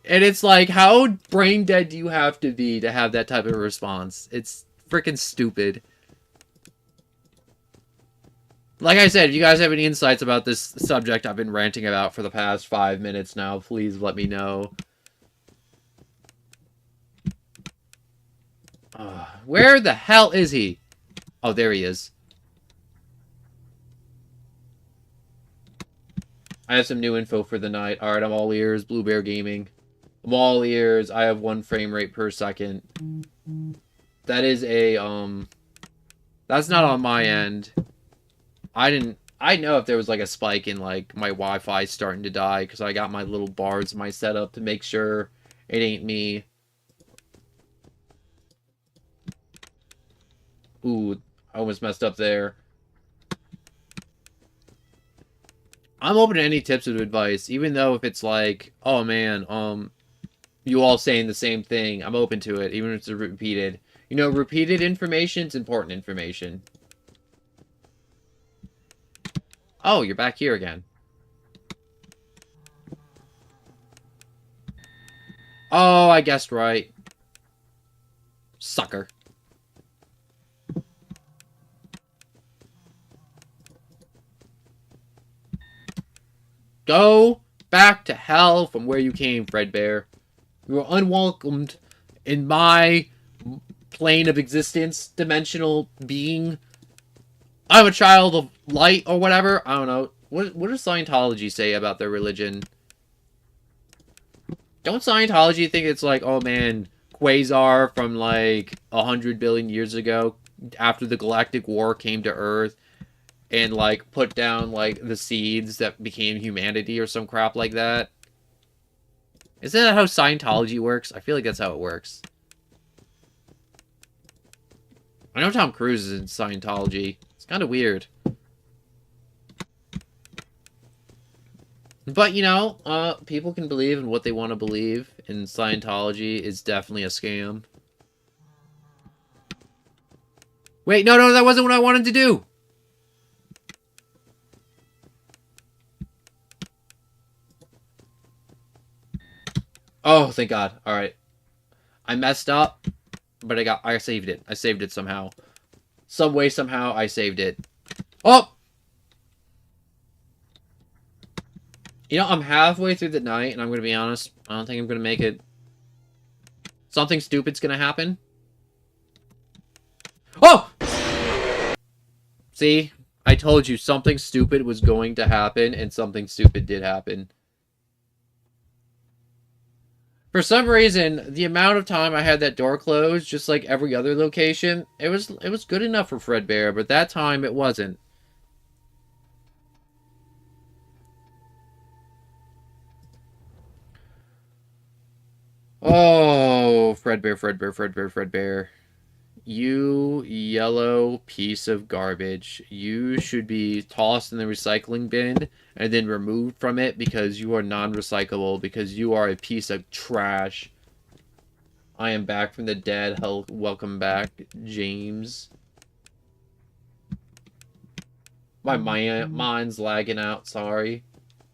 And it's like, how brain dead do you have to have that type of response? It's freaking stupid. Like I said, if you guys have any insights about this subject I've been ranting about for the past 5 minutes now, please let me know. Where the hell is he? Oh, there he is. I have some new info for the night. Alright, I'm all ears. Blue Bear Gaming. I'm all ears. I have 1 frame rate per second. That is a, that's not on my end. I know if there was, like, a spike in, like, my Wi-Fi starting to die, because I got my little bars in my setup to make sure it ain't me. Ooh, I almost messed up there. I'm open to any tips of advice, even though if it's like, oh man, you all saying the same thing, I'm open to it, even if it's repeated. You know, repeated information is important information. Oh, you're back here again. Oh, I guessed right. Sucker. Go back to hell from where you came, Fredbear. You are unwelcomed in my plane of existence, dimensional being. I'm a child of light or whatever. I don't know. What does Scientology say about their religion? Don't Scientology think it's like, oh man, Quasar from like 100 billion years ago, after the Galactic War came to Earth, and like put down like the seeds that became humanity or some crap like that? Isn't that how Scientology works? I feel like that's how it works. I know Tom Cruise is in Scientology. It's kind of weird. But, you know, people can believe in what they want to believe, and Scientology is definitely a scam. Wait, no, that wasn't what I wanted to do! Oh, thank God. Alright. I messed up, but I saved it. I saved it somehow. Some way, somehow, I saved it. Oh! You know, I'm halfway through the night, and I'm going to be honest, I don't think I'm going to make it. Something stupid's going to happen. Oh! See? I told you something stupid was going to happen, and something stupid did happen. For some reason, the amount of time I had that door closed, just like every other location, it was good enough for Fredbear, but that time it wasn't. Oh, Fredbear. You yellow piece of garbage. You should be tossed in the recycling bin and then removed from it because you are non-recyclable, because you are a piece of trash. I am back from the dead. Welcome back, James. My mind's lagging out, sorry.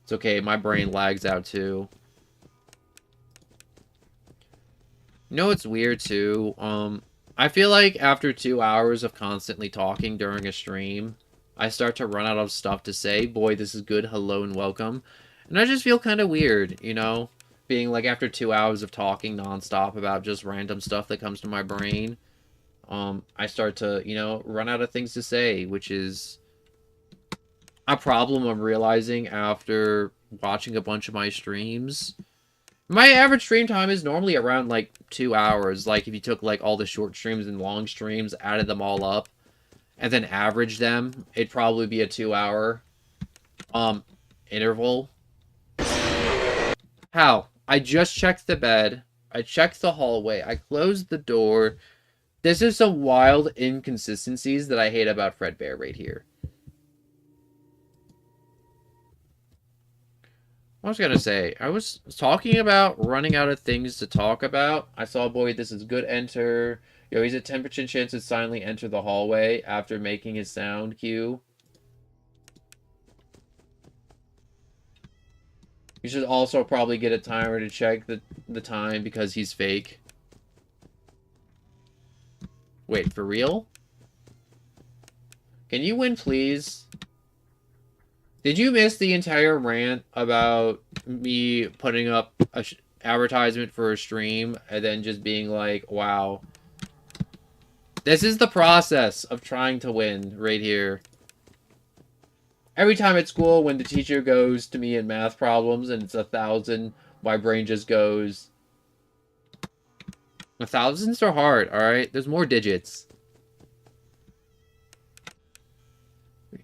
It's okay, my brain lags out too. You know what's weird too? I feel like after 2 hours of constantly talking during a stream, I start to run out of stuff to say. Boy, this is good. Hello and welcome. And I just feel kind of weird, you know? Being like after 2 hours of talking nonstop about just random stuff that comes to my brain. I start to, you know, run out of things to say, which is a problem I'm realizing after watching a bunch of my streams. My average stream time is normally around, like, 2 hours. Like, if you took, like, all the short streams and long streams, added them all up, and then averaged them, it'd probably be a 2-hour, interval. How? I just checked the bed. I checked the hallway. I closed the door. This is some wild inconsistencies that I hate about Fredbear right here. I was gonna say, I was talking about running out of things to talk about. I saw, boy, this is good enter. Yo, he's a 10% chance to silently enter the hallway after making his sound cue. You should also probably get a timer to check the time because he's fake. Wait, for real? Can you win, please? Did you miss the entire rant about me putting up a advertisement for a stream and then just being like, wow. This is the process of trying to win right here. Every time at school when the teacher goes to me in math problems and it's 1,000, my brain just goes, 1,000s are hard, alright? There's more digits.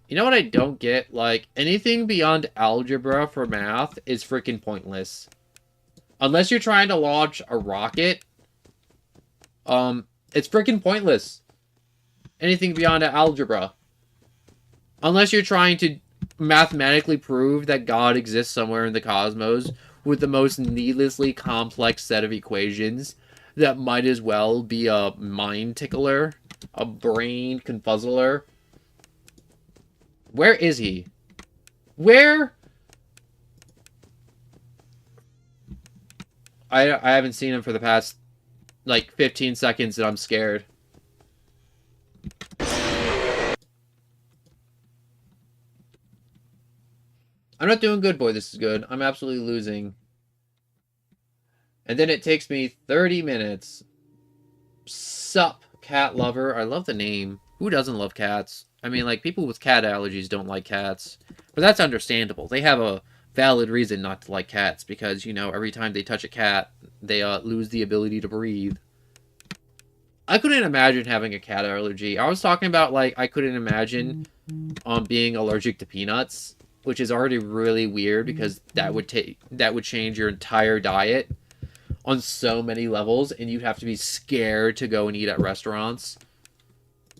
You know what I don't get? Like, anything beyond algebra for math is freaking pointless. Unless you're trying to launch a rocket, it's freaking pointless. Anything beyond algebra. Unless you're trying to mathematically prove that God exists somewhere in the cosmos with the most needlessly complex set of equations that might as well be a mind tickler, a brain confuzzler. Where is he? Where? I haven't seen him for the past, like, 15 seconds and I'm scared. I'm not doing good, boy. This is good. I'm absolutely losing. And then it takes me 30 minutes. Sup, cat lover. I love the name. Who doesn't love cats? I mean, like, people with cat allergies don't like cats. But that's understandable. They have a valid reason not to like cats. Because, you know, every time they touch a cat, they lose the ability to breathe. I couldn't imagine having a cat allergy. I was talking about, like, I couldn't imagine being allergic to peanuts. Which is already really weird because that would change your entire diet on so many levels, and you'd have to be scared to go and eat at restaurants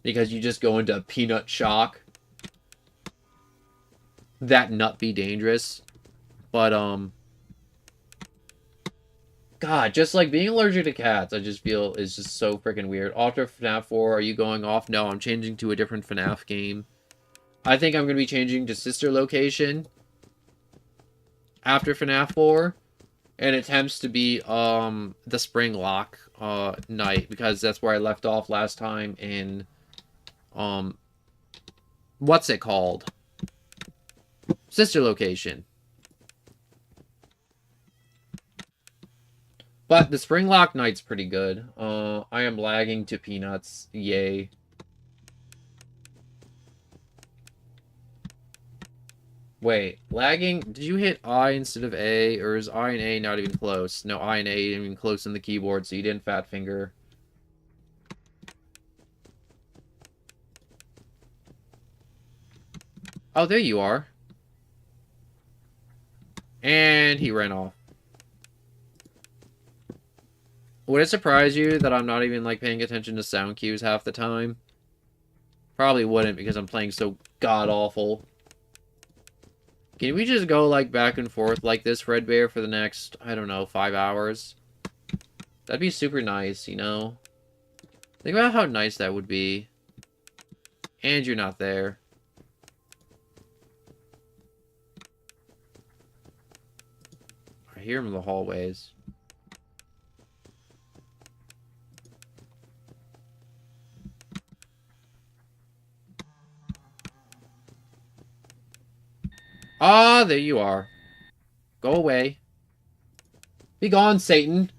because you just go into peanut shock. That nut be dangerous. But God, just like being allergic to cats, I just feel is just so freaking weird. After FNAF 4, are you going off? No, I'm changing to a different FNAF game. I think I'm going to be changing to Sister Location after FNAF 4. And attempts to be the Spring Lock night, because that's where I left off last time in what's it called? Sister Location. But the Spring Lock night's pretty good. I am lagging to peanuts. Yay. Wait, lagging? Did you hit I instead of A? Or is I and A not even close? No, I and A ain't even close on the keyboard, so you didn't fat finger. Oh, there you are. And he ran off. Would it surprise you that I'm not even, like, paying attention to sound cues half the time? Probably wouldn't, because I'm playing so god-awful. Can we just go, like, back and forth like this, Fredbear, for the next, I don't know, 5 hours? That'd be super nice, you know? Think about how nice that would be. And you're not there. I hear him in the hallways. Ah, there you are. Go away. Be gone, Satan.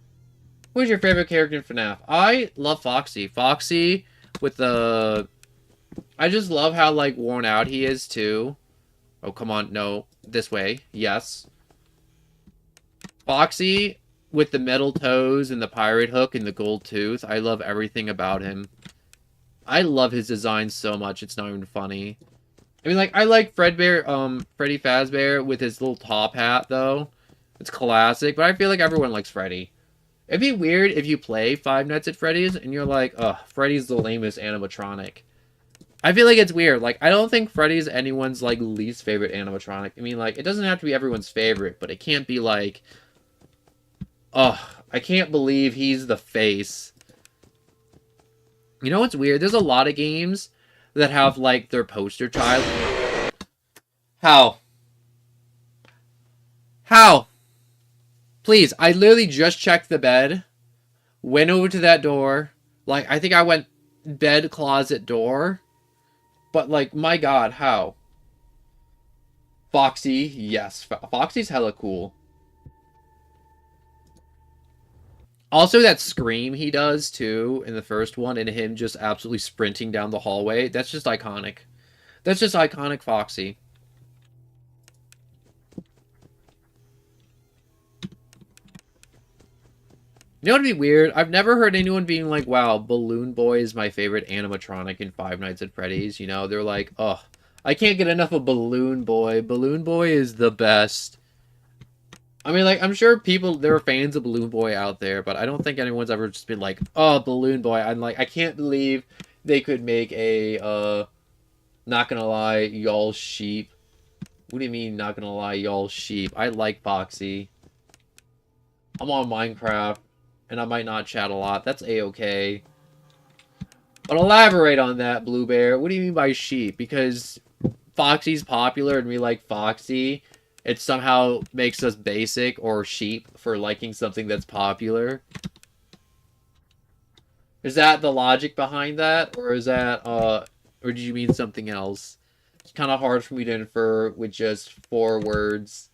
Who's your favorite character in FNAF? I love Foxy. Foxy with the... I just love how, like, worn out he is, too. Oh, come on. No. This way. Yes. Foxy with the metal toes and the pirate hook and the gold tooth. I love everything about him. I love his design so much. It's not even funny. I mean, like, I like Freddy Fazbear with his little top hat, though. It's classic, but I feel like everyone likes Freddy. It'd be weird if you play Five Nights at Freddy's and you're like, ugh, Freddy's the lamest animatronic. I feel like it's weird. Like, I don't think Freddy's anyone's, like, least favorite animatronic. I mean, like, it doesn't have to be everyone's favorite, but it can't be like, ugh, I can't believe he's the face. You know what's weird? There's a lot of games that have, like, their poster child. How? How? Please, I literally just checked the bed, went over to that door. Like, I think I went bed, closet, door. But, like, my god, how? Foxy, yes. Foxy's hella cool. Also, that scream he does, too, in the first one, and him just absolutely sprinting down the hallway, that's just iconic. That's just iconic Foxy. You know what'd be weird? I've never heard anyone being like, wow, Balloon Boy is my favorite animatronic in Five Nights at Freddy's. You know, they're like, oh, I can't get enough of Balloon Boy. Balloon Boy is the best. I mean, like, I'm sure there are fans of Balloon Boy out there, but I don't think anyone's ever just been like, oh, Balloon Boy. I'm like, I can't believe they could make a, not gonna lie, y'all sheep. What do you mean, not gonna lie, y'all sheep? I like Foxy. I'm on Minecraft, and I might not chat a lot. That's a-okay. But elaborate on that, Blue Bear. What do you mean by sheep? Because Foxy's popular and we like Foxy, it somehow makes us basic or sheep for liking something that's popular. Is that the logic behind that? Or is that, or did you mean something else? It's kind of hard for me to infer with just 4 words.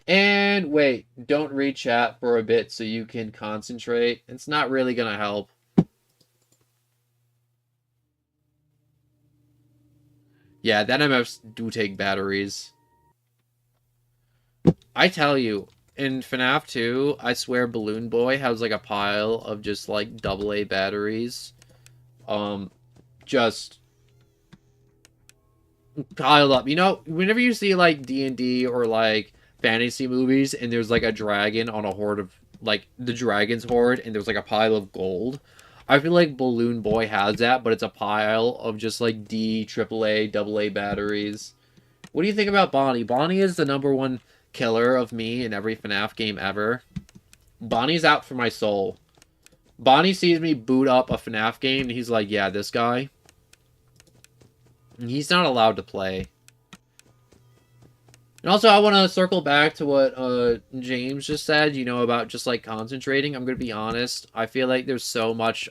And wait, don't read chat for a bit so you can concentrate. It's not really gonna help. Yeah, that MFs do take batteries. I tell you, in FNAF 2, I swear Balloon Boy has like a pile of just like AA batteries. Just piled up. You know, whenever you see like D&D or like fantasy movies and there's like a dragon on a horde of like the dragon's horde and there's like a pile of gold, I feel like Balloon Boy has that, but it's a pile of just like D, AAA, AA batteries. What do you think about Bonnie? Bonnie is the #1 killer of me in every FNAF game ever. Bonnie's out for my soul. Bonnie sees me boot up a FNAF game and he's like, yeah, this guy. And he's not allowed to play. And also, I want to circle back to what James just said, you know, about just, like, concentrating. I'm going to be honest. I feel like there's so much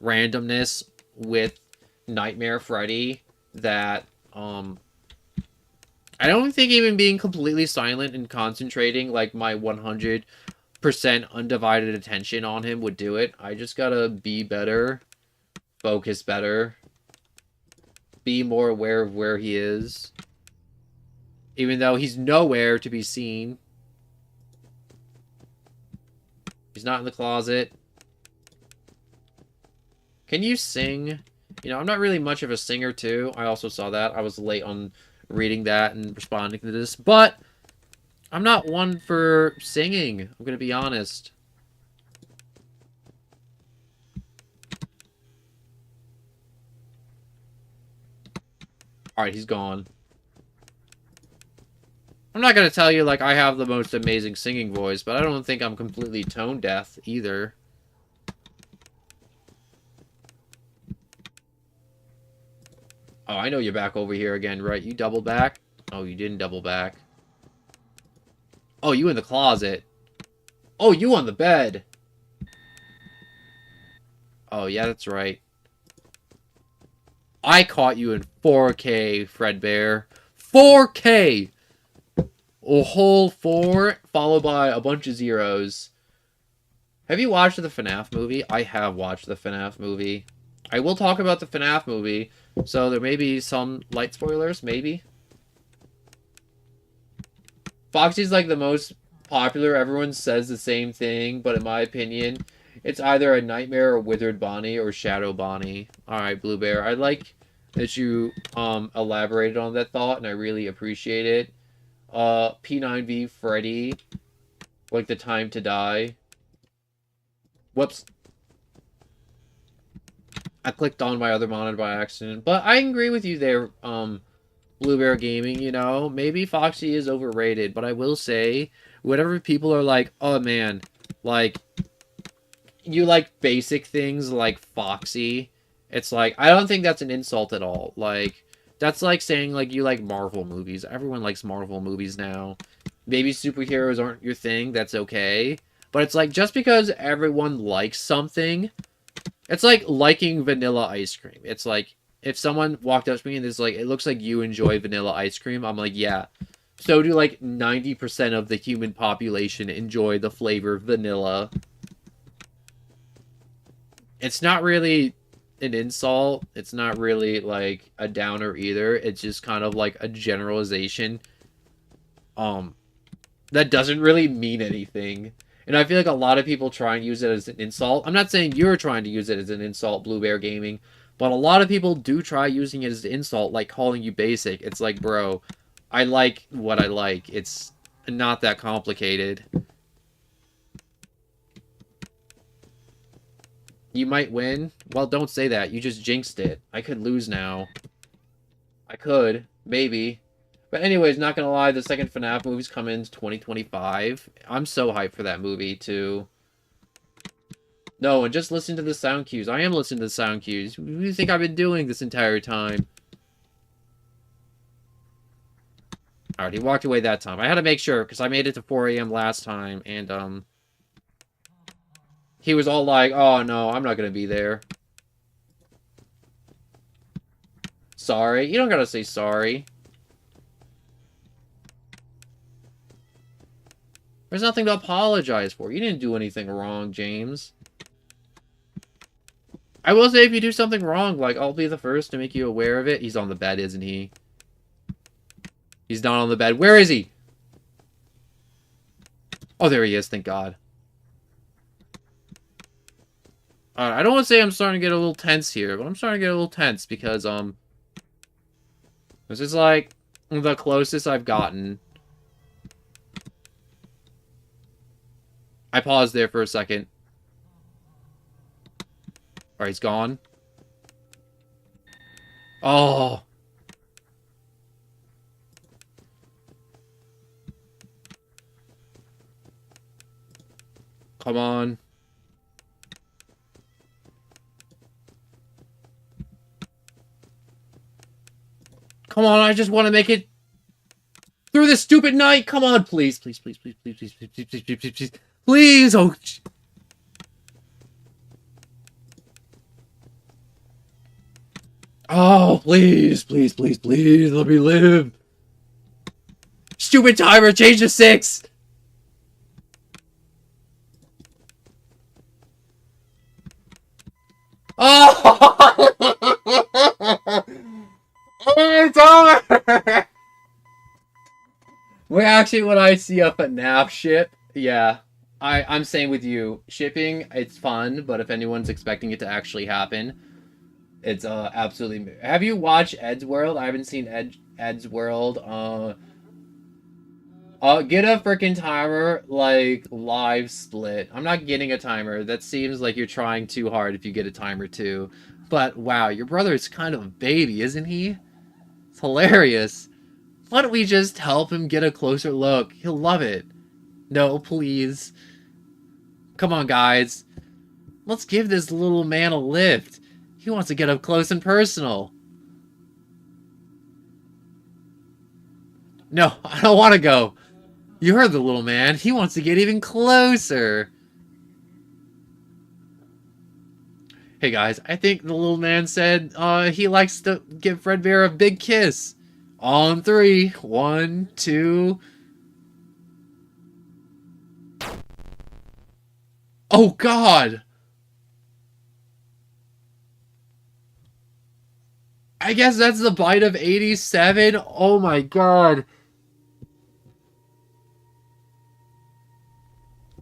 randomness with Nightmare Freddy that, I don't think even being completely silent and concentrating, like, my 100% undivided attention on him would do it. I just gotta be better, focus better, be more aware of where he is. Even though he's nowhere to be seen. He's not in the closet. Can you sing? You know, I'm not really much of a singer, too. I also saw that. I was late on reading that and responding to this. But I'm not one for singing. I'm going to be honest. Alright, he's gone. I'm not going to tell you, like, I have the most amazing singing voice, but I don't think I'm completely tone deaf either. Oh, I know you're back over here again, right? You doubled back? Oh, you didn't double back. Oh, you in the closet. Oh, you on the bed. Oh, yeah, that's right. I caught you in 4K, Fredbear. 4K! A whole 4, followed by a bunch of zeros. Have you watched the FNAF movie? I have watched the FNAF movie. I will talk about the FNAF movie, so there may be some light spoilers, maybe. Foxy's like the most popular. Everyone says the same thing, but in my opinion, it's either a Nightmare or Withered Bonnie or Shadow Bonnie. Alright, Blue Bear. that you elaborated on that thought, and I really appreciate it. P9V Freddy, like the time to die. Whoops. I clicked on my other monitor by accident. But I agree with you there, Blue Bear Gaming, you know. Maybe Foxy is overrated, but I will say, whatever people are like, oh man, like, you like basic things like Foxy, it's like, I don't think that's an insult at all. Like, that's like saying, like, you like Marvel movies. Everyone likes Marvel movies now. Maybe superheroes aren't your thing, that's okay. But it's like, just because everyone likes something, it's like liking vanilla ice cream. It's like, if someone walked up to me and is like, it looks like you enjoy vanilla ice cream, I'm like, yeah. So do like 90% of the human population enjoy the flavor vanilla. It's not really an insult. It's not really like a downer either. It's just kind of like a generalization. Um, that doesn't really mean anything. And I feel like a lot of people try and use it as an insult. I'm not saying you're trying to use it as an insult, Blue Bear Gaming, but a lot of people do try using it as an insult, like calling you basic. It's like, bro, I like what I like. It's not that complicated. You might win? Well, don't say that. You just jinxed it. I could lose now. I could. Maybe. But anyways, not gonna lie, the second FNAF movie's coming in 2025. I'm so hyped for that movie, too. No, and just listen to the sound cues. I am listening to the sound cues. What do you think I've been doing this entire time? Alright, he walked away that time. I had to make sure, because I made it to 4 a.m. last time, and, he was all like, oh, no, I'm not gonna be there. Sorry. You don't gotta say sorry. There's nothing to apologize for. You didn't do anything wrong, James. I will say if you do something wrong, like, I'll be the first to make you aware of it. He's on the bed, isn't he? He's not on the bed. Where is he? Oh, there he is. Thank God. I don't want to say I'm starting to get a little tense here, but I'm starting to get a little tense because, this is, like, the closest I've gotten. I paused there for a second. Alright, he's gone. Oh. Come on. Come on, I just want to make it through this stupid night. Come on, please. Please, please, please, please, please, please, please, please, please, please, please. Please, oh. Oh, please, please, please, please, let me live. Stupid timer, change to 6. Oh! It's over! Well, actually, when I see a FNAF ship, yeah, I'm saying with you, shipping, it's fun, but if anyone's expecting it to actually happen, it's absolutely. Have you watched Ed's World? I haven't seen Ed's World. Get a freaking timer, like live split. I'm not getting a timer. That seems like you're trying too hard if you get a timer too. But wow, your brother is kind of a baby, isn't he? It's hilarious. Why don't we just help him get a closer look? He'll love it. No, please. Come on, guys. Let's give this little man a lift. He wants to get up close and personal. No, I don't want to go. You heard the little man. He wants to get even closer. Hey, guys, I think the little man said he likes to give Fredbear a big kiss. On 3. 1, 2... Oh, God! I guess that's the bite of 87? Oh, my God.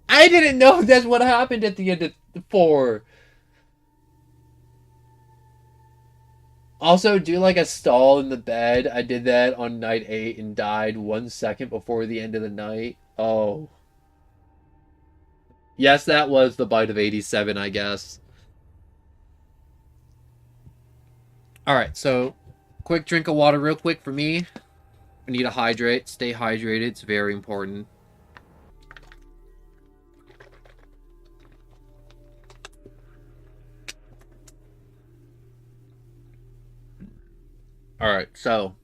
I didn't know that's what happened at the end of 4. Also, do like a stall in the bed. I did that on night 8 and died 1 second before the end of the night. Oh. Yes, that was the bite of 87, I guess. Alright, so quick drink of water real quick for me. I need to hydrate. Stay hydrated. It's very important. Alright, so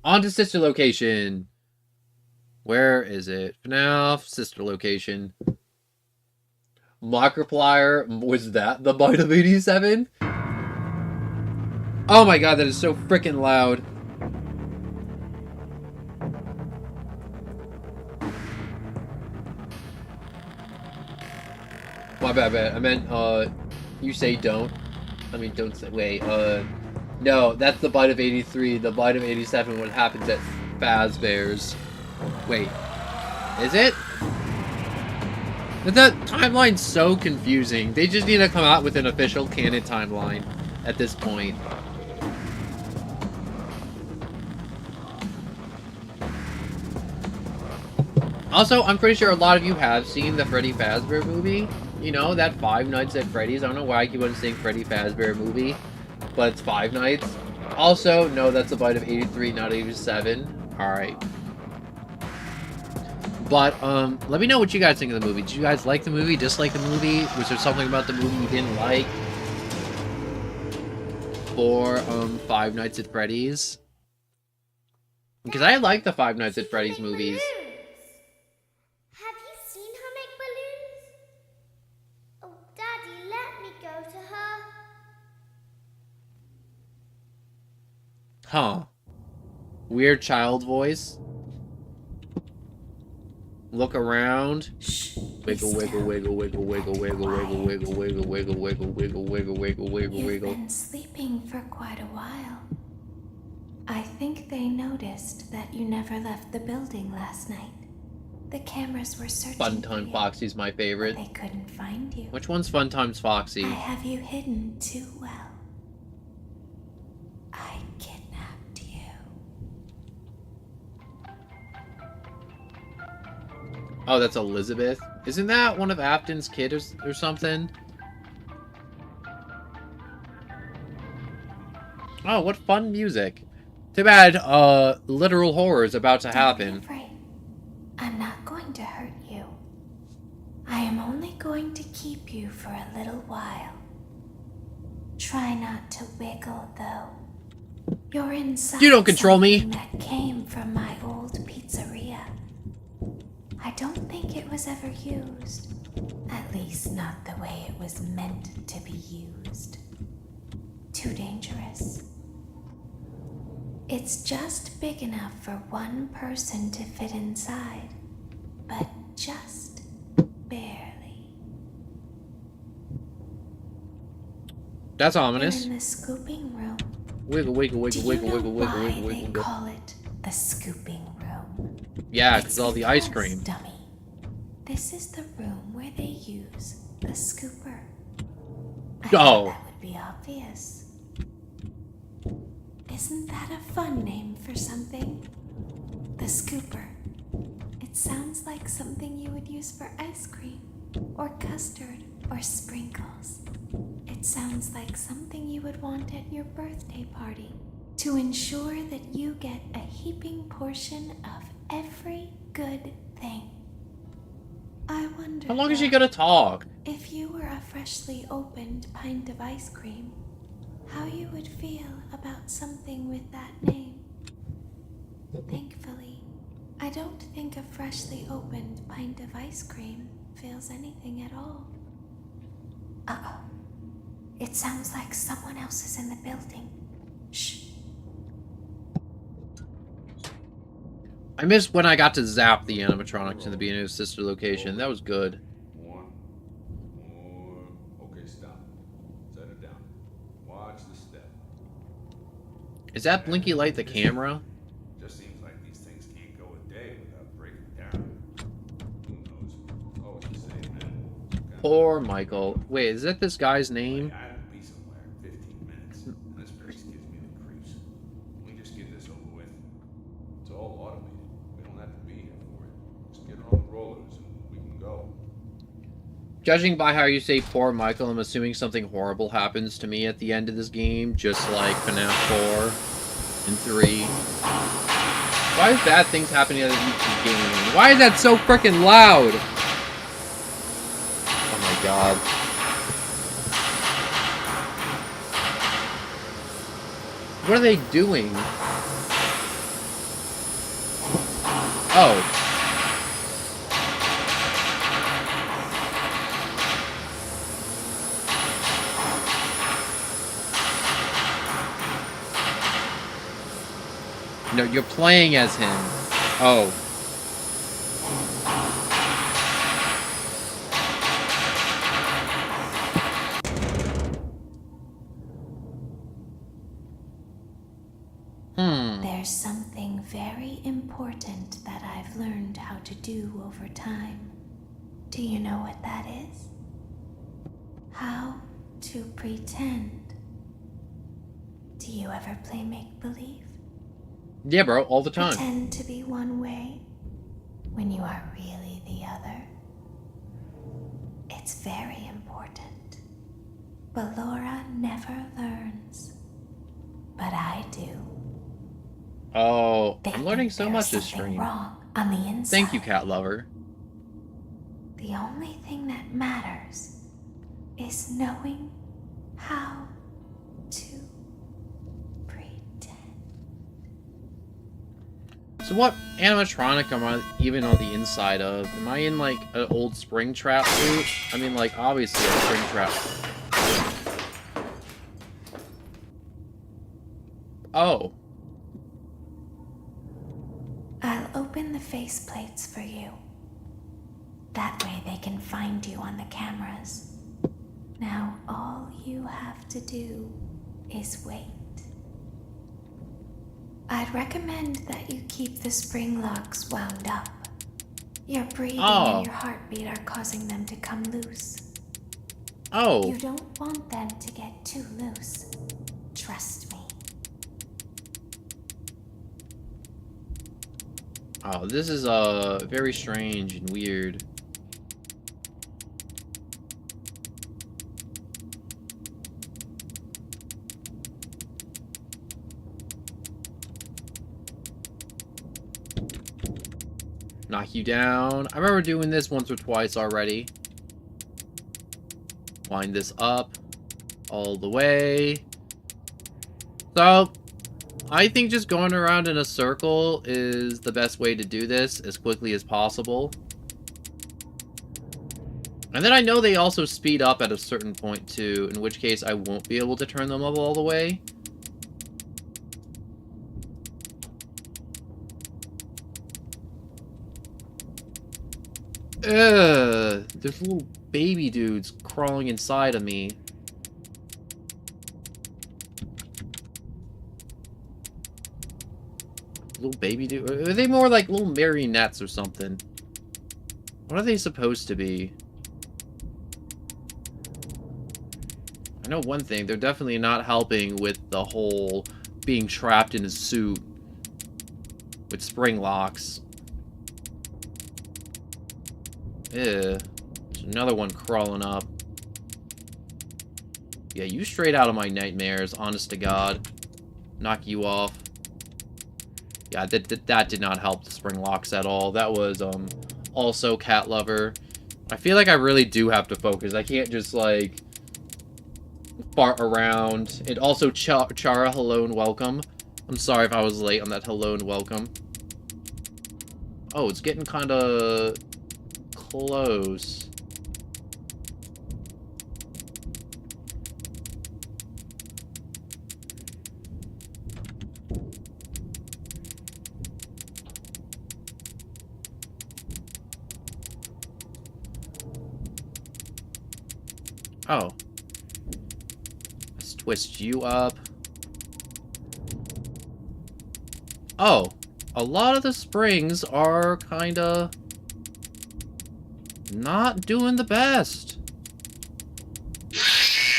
on to sister location. Where is it? FNAF sister location. Markiplier, was that the bite of 87? Oh my god, that is so freaking loud. My bad. I meant, you say don't. I mean, don't say, wait, no, that's the bite of 83. The bite of 87, what happens at Fazbear's. Wait, is it? The timeline's so confusing. They just need to come out with an official canon timeline at this point. Also, I'm pretty sure a lot of you have seen the Freddy Fazbear movie. You know, that Five Nights at Freddy's. I don't know why I keep on saying Freddy Fazbear movie, but it's Five Nights. Also, no, that's a bite of 83, not 87. Alright. But, let me know what you guys think of the movie. Did you guys like the movie? Dislike the movie? Was there something about the movie you didn't like? For, Five Nights at Freddy's? Because I like the Five Nights at Freddy's movies. Have you seen her make balloons? Oh, Daddy, let me go to her. Huh. Weird child voice. Look around. Shh. Wiggle, wiggle, wiggle, wiggle, wiggle, wiggle, wiggle, wiggle, wiggle, wiggle, wiggle, wiggle, wiggle, wiggle, wiggle, wiggle. You've been sleeping for quite a while. I think they noticed that you never left the building last night. The cameras were searching Fun for Time you, Foxy's my favorite. but they couldn't find you. Which one's Fun Times Foxy? I have you hidden too well. I kidnapped you. Oh, that's Elizabeth. Isn't that one of Afton's kids or something? Oh, what fun music. Too bad, literal horror is about to happen. Don't be afraid. I'm not going to hurt you. I am only going to keep you for a little while. Try not to wiggle, though. You're inside. You don't control me. something that came from my old pizzeria. I don't think it was ever used. At least not the way it was meant to be used. Too dangerous. It's just big enough for one person to fit inside, but just barely. That's You're ominous. in the scooping room. Wiggle, wiggle, Do wiggle, you wiggle, know wiggle, wiggle, why wiggle, they wiggle. call it the scooping room? Yeah, It's because all the ice cream. Dummy. This is the room where they use the scooper. I thought that would be obvious. Isn't that a fun name for something? The scooper. It sounds like something you would use for ice cream, or custard, or sprinkles. It sounds like something you would want at your birthday party to ensure that you get a heaping portion of every good thing. I wonder. How long is she gonna talk? If you were a freshly opened pint of ice cream, how you would feel about something with that name. Thankfully, I don't think a freshly opened pint of ice cream feels anything at all. Uh-oh. It sounds like someone else is in the building. Shh. I missed when I got to zap the animatronics in the beginning of Sister Location. That was good. More. Okay, stop. Set it down. Watch the step. Is that Blinky Light the camera? Just seems like these things can't go a day without breaking down. Who knows? It's always the same, man. Poor Michael. Wait, is that this guy's name? I had to be somewhere in all automated. We don't have to be here for it. Just get her on the rollers and we can go. Judging by how you say poor Michael, I'm assuming something horrible happens to me at the end of this game, just like FNAF 4 and 3. Why is bad things happening at each game? Why is that so freaking loud? Oh my god. What are they doing? Oh. No, you're playing as him. Oh. There's something very important that I've learned how to do over time. Do you know what that is? How to pretend. Do you ever play make-believe? Yeah, bro, all the time. Pretend to be one way when you are really the other. It's very important. But Laura never learns. But I do. Oh, They I'm learning think so there's much this something stream. wrong on the inside. Thank you, cat lover. The only thing that matters is knowing how to pretend. So what animatronic am I even on the inside of? Am I in, like, an old Springtrap suit? I mean, like, obviously a Springtrap. Oh. I'll open the faceplates for you. That way they can find you on the cameras. Now all you have to do is wait. I'd recommend that you keep the spring locks wound up. Your breathing and your heartbeat are causing them to come loose. Oh. You don't want them to get too loose. Trust me. Oh, this is, very strange and weird. Knock you down. I remember doing this once or twice already. Wind this up all the way. So, I think just going around in a circle is the best way to do this as quickly as possible. And then I know they also speed up at a certain point too, in which case I won't be able to turn them up all the way. Ugh, there's little baby dudes crawling inside of me. Little baby dude? Are they more like little marionettes or something? What are they supposed to be? I know one thing, they're definitely not helping with the whole being trapped in a suit with spring locks. Ew. There's another one crawling up. Yeah, you straight out of my nightmares, honest to God. Knock you off. Yeah, that did not help the spring locks at all. That was, also cat lover. I feel like I really do have to focus. I can't just, like, fart around. And also, Chara, hello and welcome. I'm sorry if I was late on that hello and welcome. Oh, it's getting kind of close. Oh. Let's twist you up. Oh. A lot of the springs are kinda not doing the best.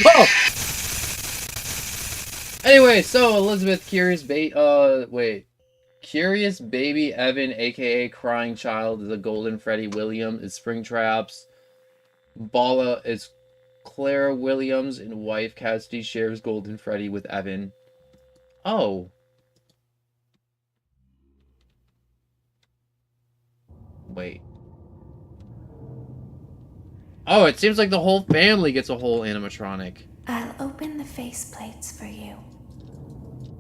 Oh! Anyway, so Elizabeth Curious Bait, wait. Curious Baby Evan, aka Crying Child, is a Golden Freddy Williams, is Springtraps. Bala is Clara Williams, and wife Cassidy shares Golden Freddy with Evan. Oh. Wait. Oh, it seems like the whole family gets a whole animatronic. I'll open the faceplates for you.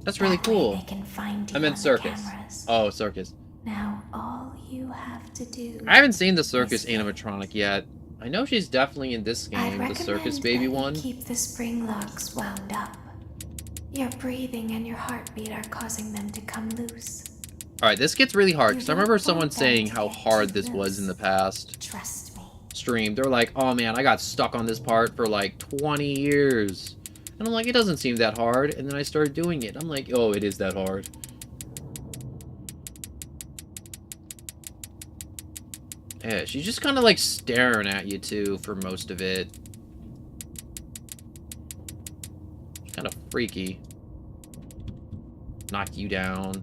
That's really That way cool. they can find you I meant on the circus. cameras. Oh, circus. Now all you have to do. I haven't seen the circus is wait. animatronic yet. I know she's definitely in this I'd game, the recommend circus baby that you one. keep the spring locks wound up. Your breathing and your heartbeat are causing them to come loose. Alright, this gets really hard, because I You remember don't someone want them saying to how get hard too this was in the loose. past Trust me. stream. They're like, oh man, I got stuck on this part for like 20 years. And I'm like, it doesn't seem that hard. And then I started doing it. I'm like, oh, it is that hard. Yeah, she's just kind of like staring at you too for most of it. Kind of freaky. Knock you down.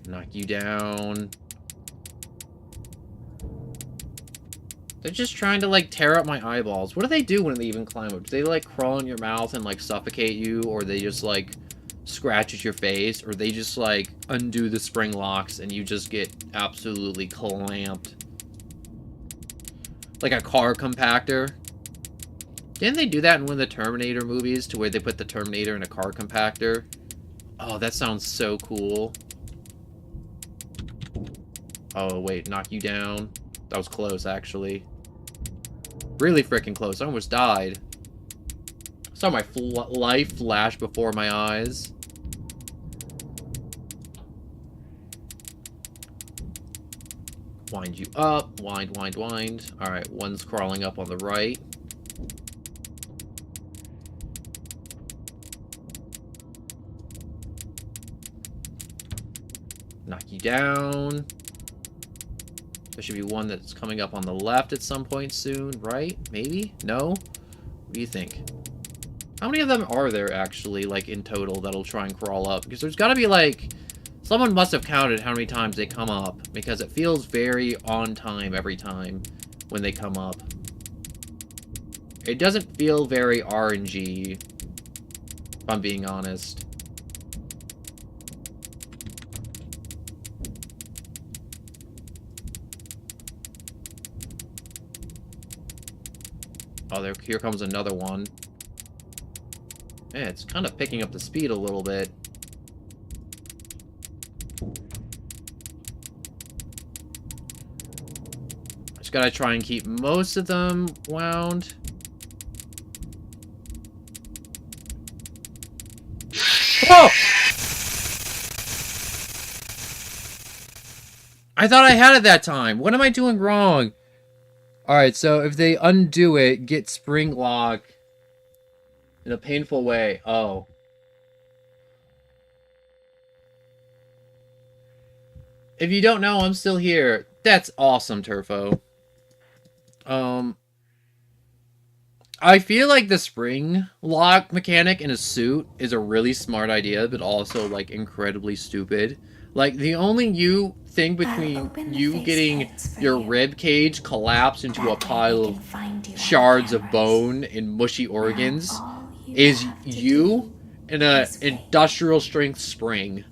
Knock you down. They're just trying to, like, tear up my eyeballs. What do they do when they even climb up? Do they, like, crawl in your mouth and, like, suffocate you? Or they just, like, scratch at your face? Or they just, like, undo the spring locks and you just get absolutely clamped? Like a car compactor? Didn't they do that in one of the Terminator movies? To where they put the Terminator in a car compactor? Oh, that sounds so cool. Oh, wait, knock you down. That was close, actually. Really freaking close. I almost died. Saw my life flash before my eyes. Wind you up. Wind, wind, wind. Alright, one's crawling up on the right. Knock you down. There should be one that's coming up on the left at some point soon, right? Maybe? No? What do you think? How many of them are there, actually, like, in total, that'll try and crawl up? Because there's gotta be, like... Someone must have counted how many times they come up, because it feels very on time every time when they come up. It doesn't feel very RNG, if I'm being honest. Oh, here comes another one. Yeah, it's kind of picking up the speed a little bit. Just gotta try and keep most of them wound. Oh! I thought I had it that time. What am I doing wrong? Alright, so if they undo it, get spring lock in a painful way. Oh. If you don't know, I'm still here. That's awesome, Turfo. I feel like the spring lock mechanic in a suit is a really smart idea, but also, like, incredibly stupid. Like, the only thing between you getting your rib cage collapsed into a pile of shards of bone and mushy organs is you in a industrial strength spring.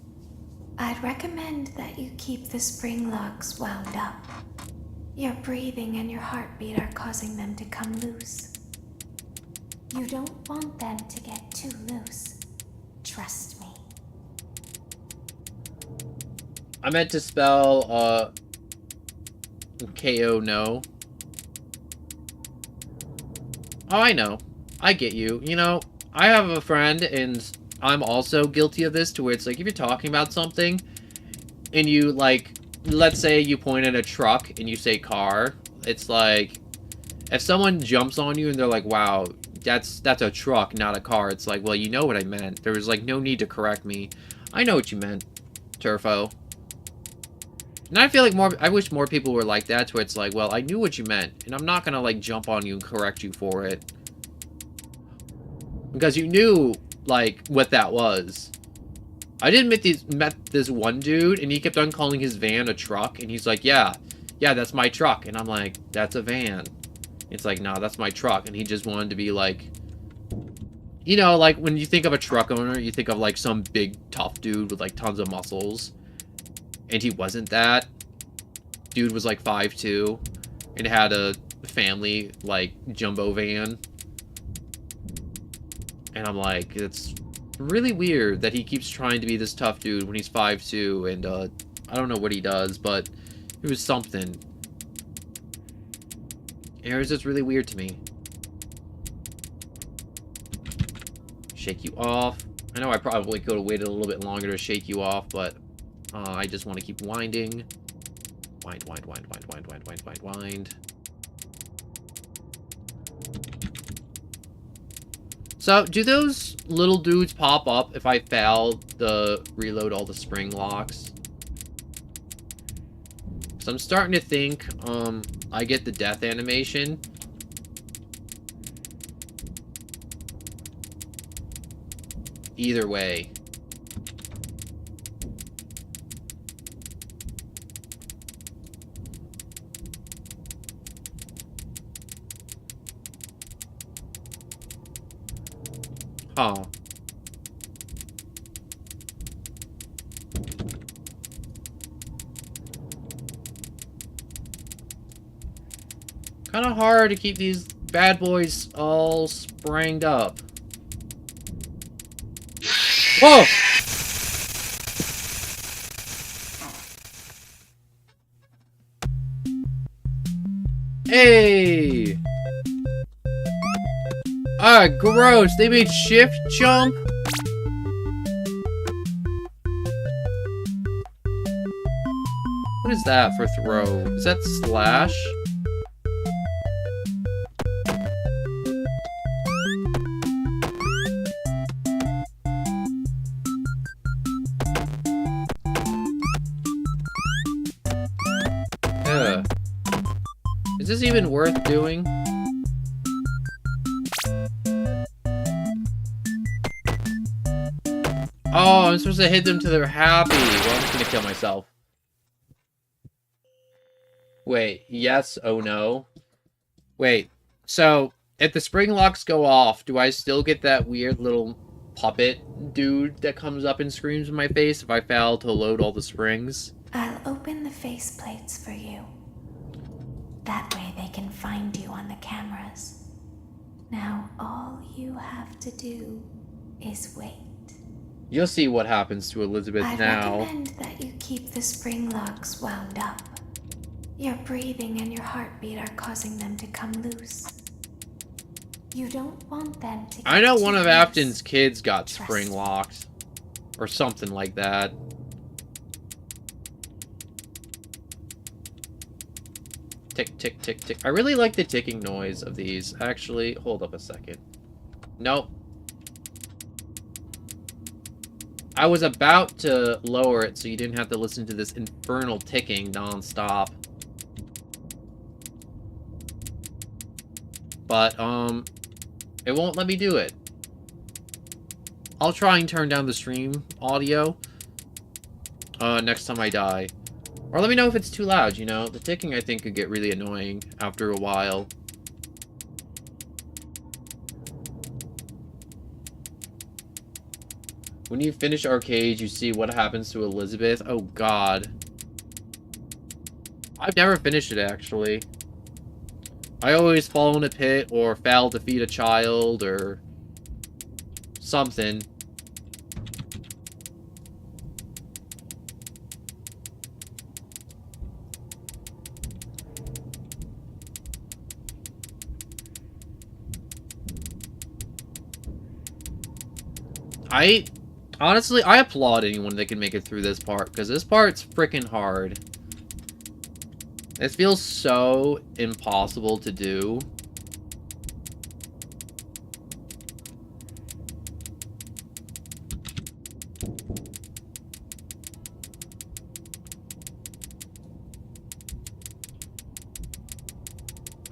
I'd recommend that you keep the spring locks wound up. Your breathing and your heartbeat are causing them to come loose. You don't want them to get too loose. Trust me. I meant to spell, K-O no. Oh, I know. I get you. You know, I have a friend, and I'm also guilty of this, to where it's like, if you're talking about something, and you, like, let's say you point at a truck, and you say car, it's like, if someone jumps on you, and they're like, wow, that's a truck, not a car, it's like, well, you know what I meant. There was, like, no need to correct me. I know what you meant, Turfo. And I feel like I wish more people were like that, where it's like, well, I knew what you meant, and I'm not gonna, like, jump on you and correct you for it. Because you knew, like, what that was. I did met this one dude, and he kept on calling his van a truck, and he's like, yeah, that's my truck. And I'm like, that's a van. It's like, nah, that's my truck. And he just wanted to be like, you know, like, when you think of a truck owner, you think of, like, some big, tough dude with, like, tons of muscles. And he wasn't that. Dude was, like, 5'2", and had a family, like, jumbo van. And I'm like, it's really weird that he keeps trying to be this tough dude when he's 5'2", and, I don't know what he does, but it was something. It was just really weird to me. Shake you off. I know I probably could have waited a little bit longer to shake you off, but I just want to keep winding. Wind, wind, wind, wind, wind, wind, wind, wind, wind. So, do those little dudes pop up if I fail to reload all the spring locks? So I'm starting to think, I get the death animation. Either way. Huh. Kind of hard to keep these bad boys all spranged up. Whoa! Hey! Ah, gross! They made shift jump? What is that for throw? Is that slash? Ugh. Is this even worth doing? Oh, I'm supposed to hit them till they're happy. Well, I'm just gonna kill myself. Wait, yes, oh no. Wait, so, if the spring locks go off, do I still get that weird little puppet dude that comes up and screams in my face if I fail to load all the springs? I'll open the faceplates for you. That way they can find you on the cameras. Now all you have to do is wait. You'll see what happens to Elizabeth I now. recommend that you keep the spring locks wound up. Your breathing and your heartbeat are causing them to come loose. You don't want them to get I know too one of loose. Afton's kids got Trust spring me. locked. Or something like that. Tick, tick, tick, tick. I really like the ticking noise of these. Actually, hold up a second. Nope. I was about to lower it so you didn't have to listen to this infernal ticking non-stop. But, it won't let me do it. I'll try and turn down the stream audio next time I die. Or let me know if it's too loud, you know? The ticking, I think, could get really annoying after a while. When you finish Arcade, you see what happens to Elizabeth. Oh, God. I've never finished it, actually. I always fall in a pit, or fail to feed a child, or something. Honestly, I applaud anyone that can make it through this part, because this part's freaking hard. It feels so impossible to do.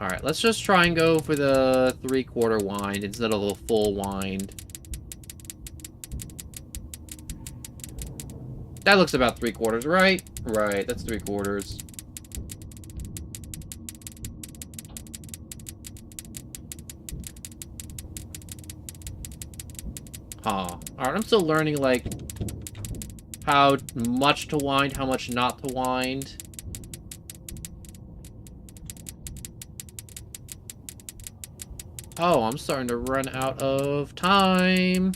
Alright, let's just try and go for the 3/4 wind instead of the full wind. That looks about 3/4, right? Right, that's 3/4. Huh. Alright, I'm still learning, like, how much to wind, how much not to wind. Oh, I'm starting to run out of time.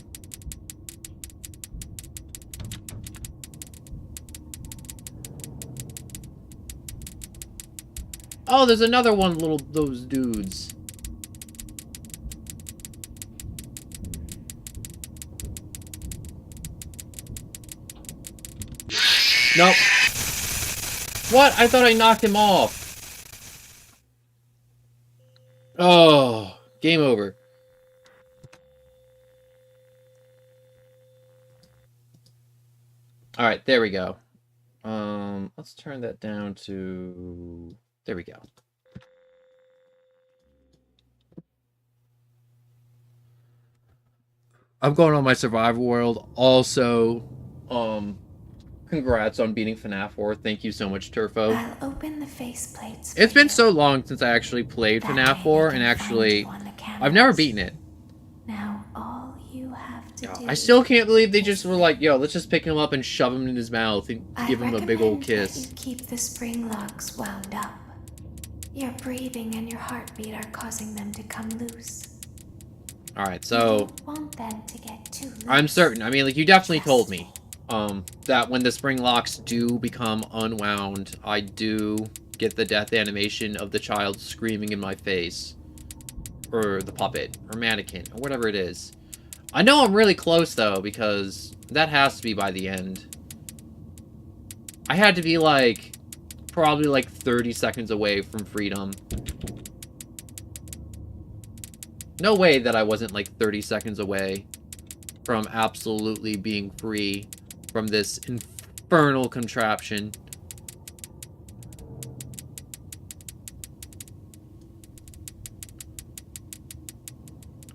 Oh, there's another one, those dudes. Nope. What? I thought I knocked him off. Oh, game over. Alright, there we go. Let's turn that down to... There we go. I'm going on my survival world. Also, congrats on beating FNAF 4. Thank you so much, Turfo. I'll open the faceplates. It's been so long since I actually played FNAF 4, and actually, I've never beaten it. Now all you have to do. I still can't believe they just were like, yo, let's just pick him up and shove him in his mouth and give him a big old kiss. You keep the spring locks wound up. Your breathing and your heartbeat are causing them to come loose. Alright, so... You want them to get too loose. I'm certain. I mean, like, you definitely told me. That when the spring locks do become unwound, I do get the death animation of the child screaming in my face. Or the puppet, or mannequin, or whatever it is. I know I'm really close, though, because that has to be by the end. I had to be, like, probably, like, 30 seconds away from freedom. No way that I wasn't, like, 30 seconds away from absolutely being free from this infernal contraption.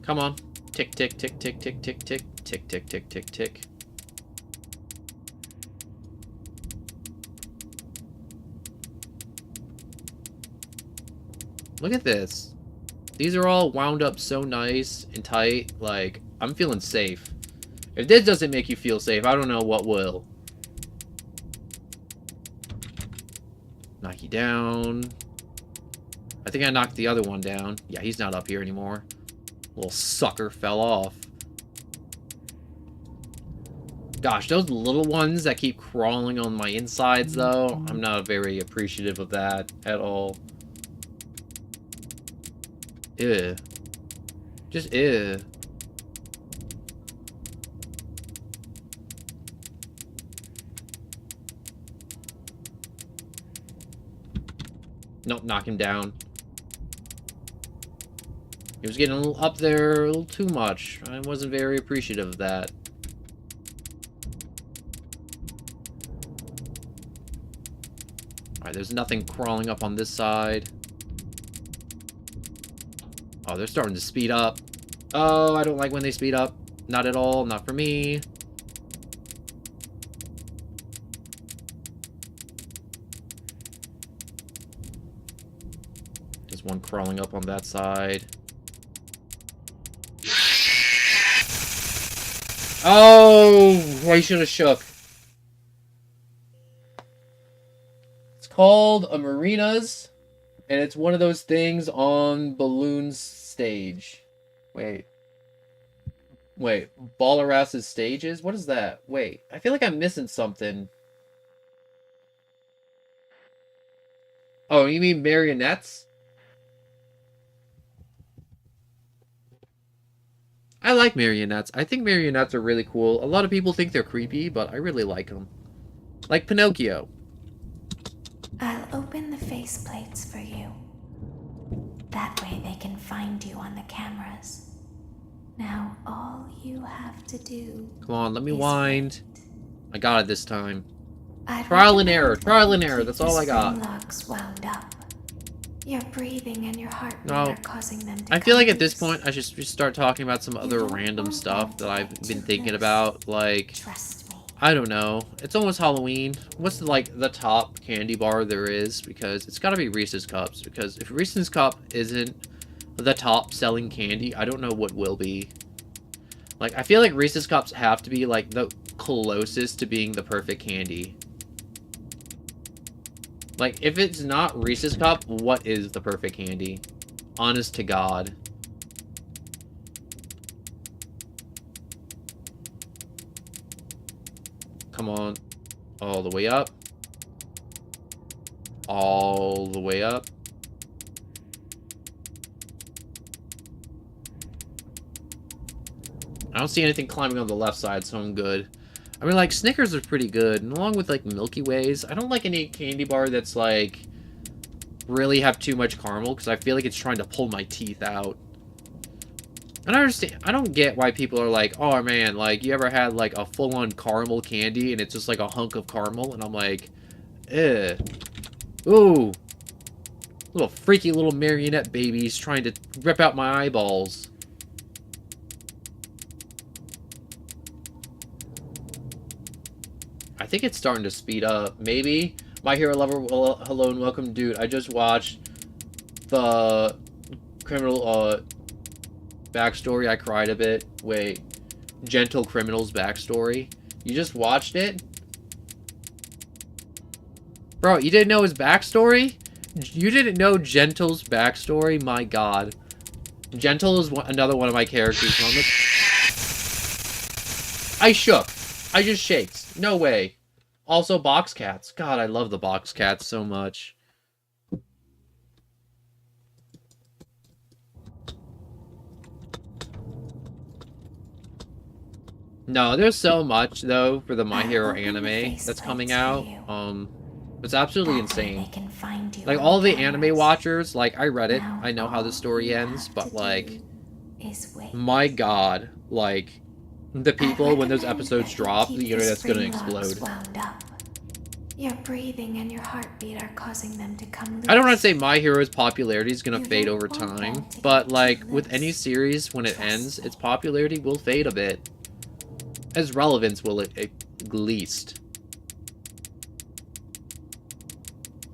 Come on. Tick, tick, tick, tick, tick, tick, tick, tick, tick, tick, tick, tick. Look at this. These are all wound up so nice and tight. Like, I'm feeling safe. If this doesn't make you feel safe, I don't know what will. Knock you down. I think I knocked the other one down. Yeah, he's not up here anymore. Little sucker fell off. Gosh, those little ones that keep crawling on my insides, though, I'm not very appreciative of that at all. Ew. Just ew. Nope, knock him down. He was getting a little up there, a little too much. I wasn't very appreciative of that. Alright, there's nothing crawling up on this side. Oh, they're starting to speed up. Oh, I don't like when they speed up. Not at all, not for me. There's one crawling up on that side. Oh, I should have shook. It's called a Marinas, and it's one of those things on Balloon's stage. Wait, Ballaras's stages? What is that? Wait, I feel like I'm missing something. Oh, you mean marionettes? I like marionettes. I think marionettes are really cool. A lot of people think they're creepy, but I really like them. Like Pinocchio. I'll open the faceplates for you. That way they can find you on the cameras. Now all you have to do... Come on, let me wind. I got it this time. I'd Trial and recommend error. that Trial you and error. keep That's the all I got. spring locks wound up. Your breathing and your heartbeat No. are causing them to I feel like come at this loose. point I should just start talking about some other don't random want stuff them that to I've get been too thinking close. about. Like, Trust me. I don't know. It's almost Halloween. What's like the top candy bar there is? Because it's gotta be Reese's Cups. Because if Reese's Cup isn't the top selling candy, I don't know what will be. Like, I feel like Reese's Cups have to be like the closest to being the perfect candy. Like, if it's not Reese's Cup, what is the perfect candy? Honest to God. Come on. All the way up. All the way up. I don't see anything climbing on the left side, so I'm good. I mean, like, Snickers are pretty good, and along with, like, Milky Ways, I don't like any candy bar that's, like, really have too much caramel, because I feel like it's trying to pull my teeth out. And I don't get why people are like, oh, man, like, you ever had, like, a full-on caramel candy, and it's just, like, a hunk of caramel, and I'm like, eh. Ooh. Little freaky little marionette babies trying to rip out my eyeballs. I think it's starting to speed up. Maybe. My Hero Lover, hello and welcome, dude. I just watched the criminal backstory. I cried a bit. Wait. Gentle Criminal's backstory. You just watched it? Bro, you didn't know his backstory? You didn't know Gentle's backstory? My god. Gentle is another one of my characters. I shook. I just shakes. No way. Also, box cats. God, I love the box cats so much. No, there's so much, though, for the My Hero anime that's coming out. It's absolutely insane. Like, all the anime watchers, like, I read it. I know how the story ends, but, like, my god, like, the people, when those episodes drop, the internet's gonna explode. Your breathing and your heartbeat are causing them to come loose. I don't want to say My Hero's popularity is gonna fade over time, but, like, with any series, when it ends, its popularity will fade a bit. As relevance will at least.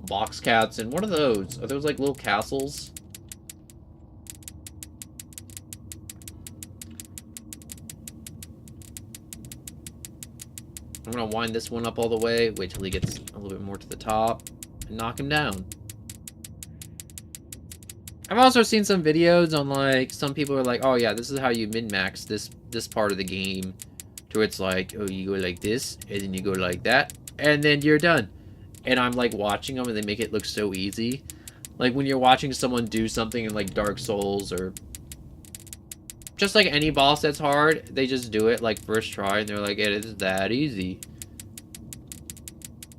Box cats, and what are those? Are those like little castles? I'm gonna wind this one up all the way, wait till he gets a little bit more to the top, and knock him down. I've also seen some videos on, like, some people are like, oh yeah, this is how you min-max this part of the game. To where it's like, oh, you go like this, and then you go like that, and then you're done. And I'm, like, watching them, and they make it look so easy. Like, when you're watching someone do something in, like, Dark Souls, or just, like, any boss that's hard, they just do it, like, first try, and they're like, it is that easy.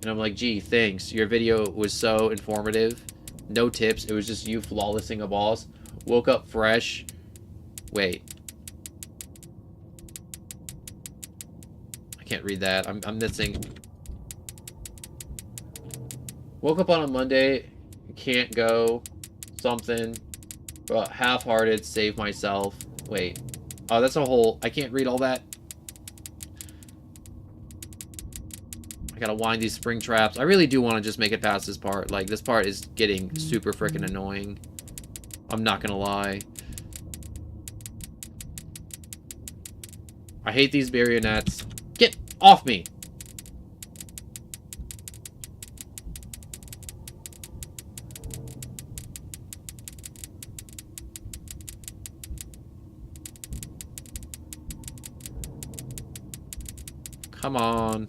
And I'm like, gee, thanks. Your video was so informative. No tips. It was just you flawlessing a boss. Woke up fresh. Wait. Can't read that. I'm missing. Woke up on a Monday, can't go, something, but half-hearted, save myself. Wait. Oh, that's a whole... I can't read all that. I gotta wind these spring traps. I really do want to just make it past this part. Like, this part is getting super freaking annoying. I'm not gonna lie. I hate these marionettes. Get off me! Come on.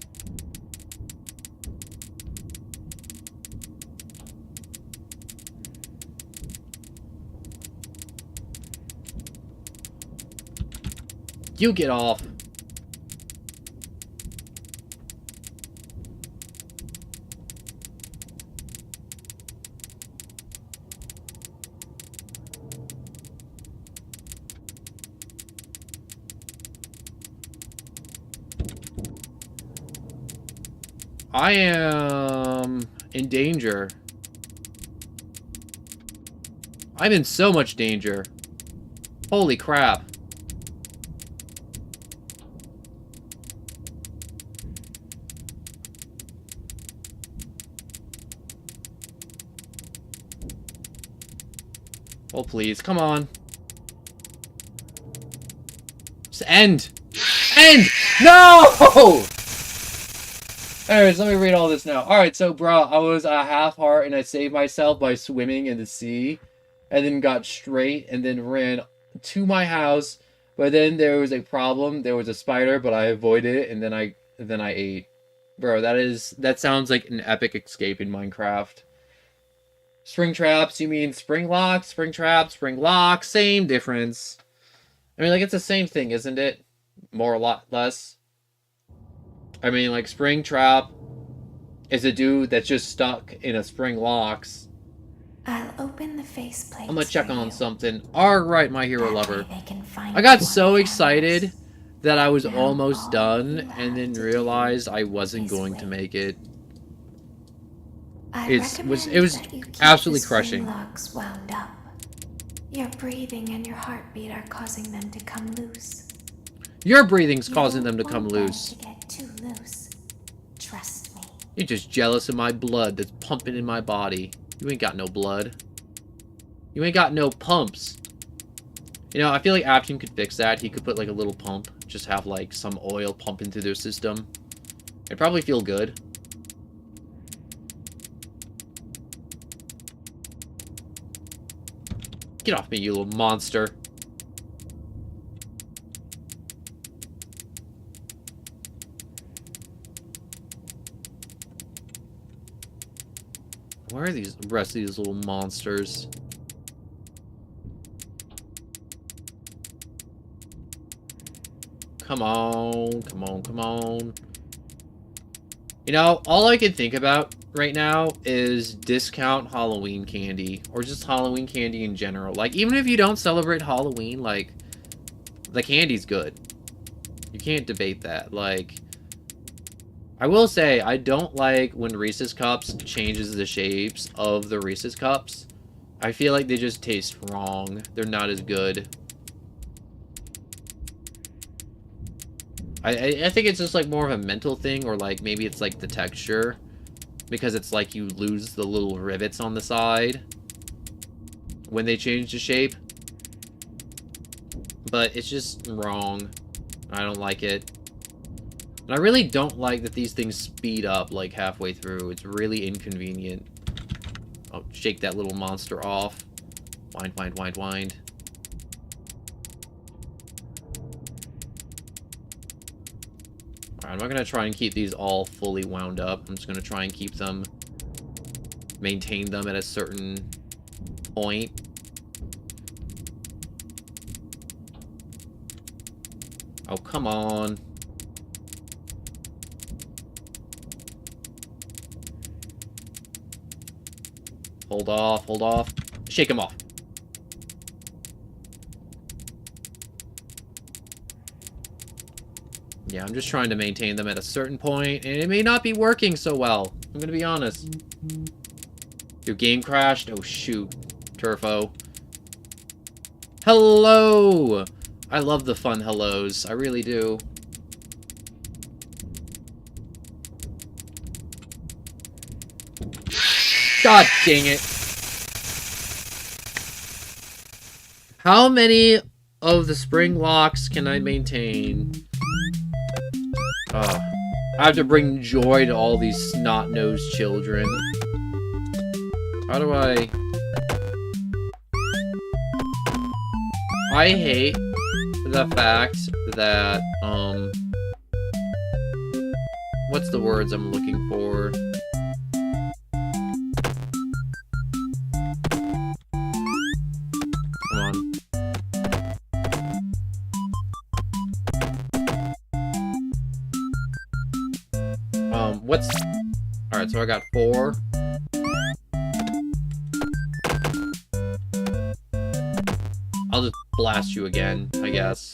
You get off. I am in danger. I'm in so much danger. Holy crap. Oh, please. Come on. Just end. End! No! Anyways, let me read all this now. Alright, so, bro, I was a half heart and I saved myself by swimming in the sea. And then got straight and then ran to my house. But then there was a problem. There was a spider, but I avoided it and then I ate. Bro, that sounds like an epic escape in Minecraft. Spring traps, you mean spring locks, spring traps, spring locks, same difference. I mean, like, it's the same thing, isn't it? More, a lot less. I mean, like, spring trap is a dude that's just stuck in a spring locks. I'll open the faceplate. I'm gonna check on something. Alright, my hero lover. I I got so excited that I was almost done and then realized I wasn't going to make it. It was absolutely crushing. Locks wound up. Your breathing and your heartbeat are causing them to come loose. Your breathing's causing them to come loose. To get too loose. Trust me. You're just jealous of my blood that's pumping in my body. You ain't got no blood. You ain't got no pumps. You know, I feel like Aptium could fix that. He could put like a little pump. Just have like some oil pump into their system. It'd probably feel good. Get off me, you little monster. Where are the rest of these little monsters? Come on, come on, come on. You know, all I can think about right now is discount Halloween candy. Or just Halloween candy in general. Like, even if you don't celebrate Halloween, like, the candy's good. You can't debate that. Like, I will say, I don't like when Reese's Cups changes the shapes of the Reese's Cups. I feel like they just taste wrong. They're not as good. I think it's just like more of a mental thing, or like maybe it's like the texture. Because it's like you lose the little rivets on the side when they change the shape. But it's just wrong. I don't like it. And I really don't like that these things speed up like halfway through. It's really inconvenient. Oh, shake that little monster off. Wind, wind, wind, wind. Alright, I'm not gonna try and keep these all fully wound up. I'm just gonna try and keep them, maintain them at a certain point. Oh, come on. Hold off, hold off. Shake him off. Yeah, I'm just trying to maintain them at a certain point, and it may not be working so well. I'm gonna be honest. Your game crashed? Oh, shoot. Turfo. Hello! I love the fun hellos. I really do. God dang it. How many of the spring locks can I maintain? I have to bring joy to all these snot-nosed children. How do I hate the fact that, what's the words I'm looking for? Come on. Alright, so I got 4. I'll just blast you again, I guess.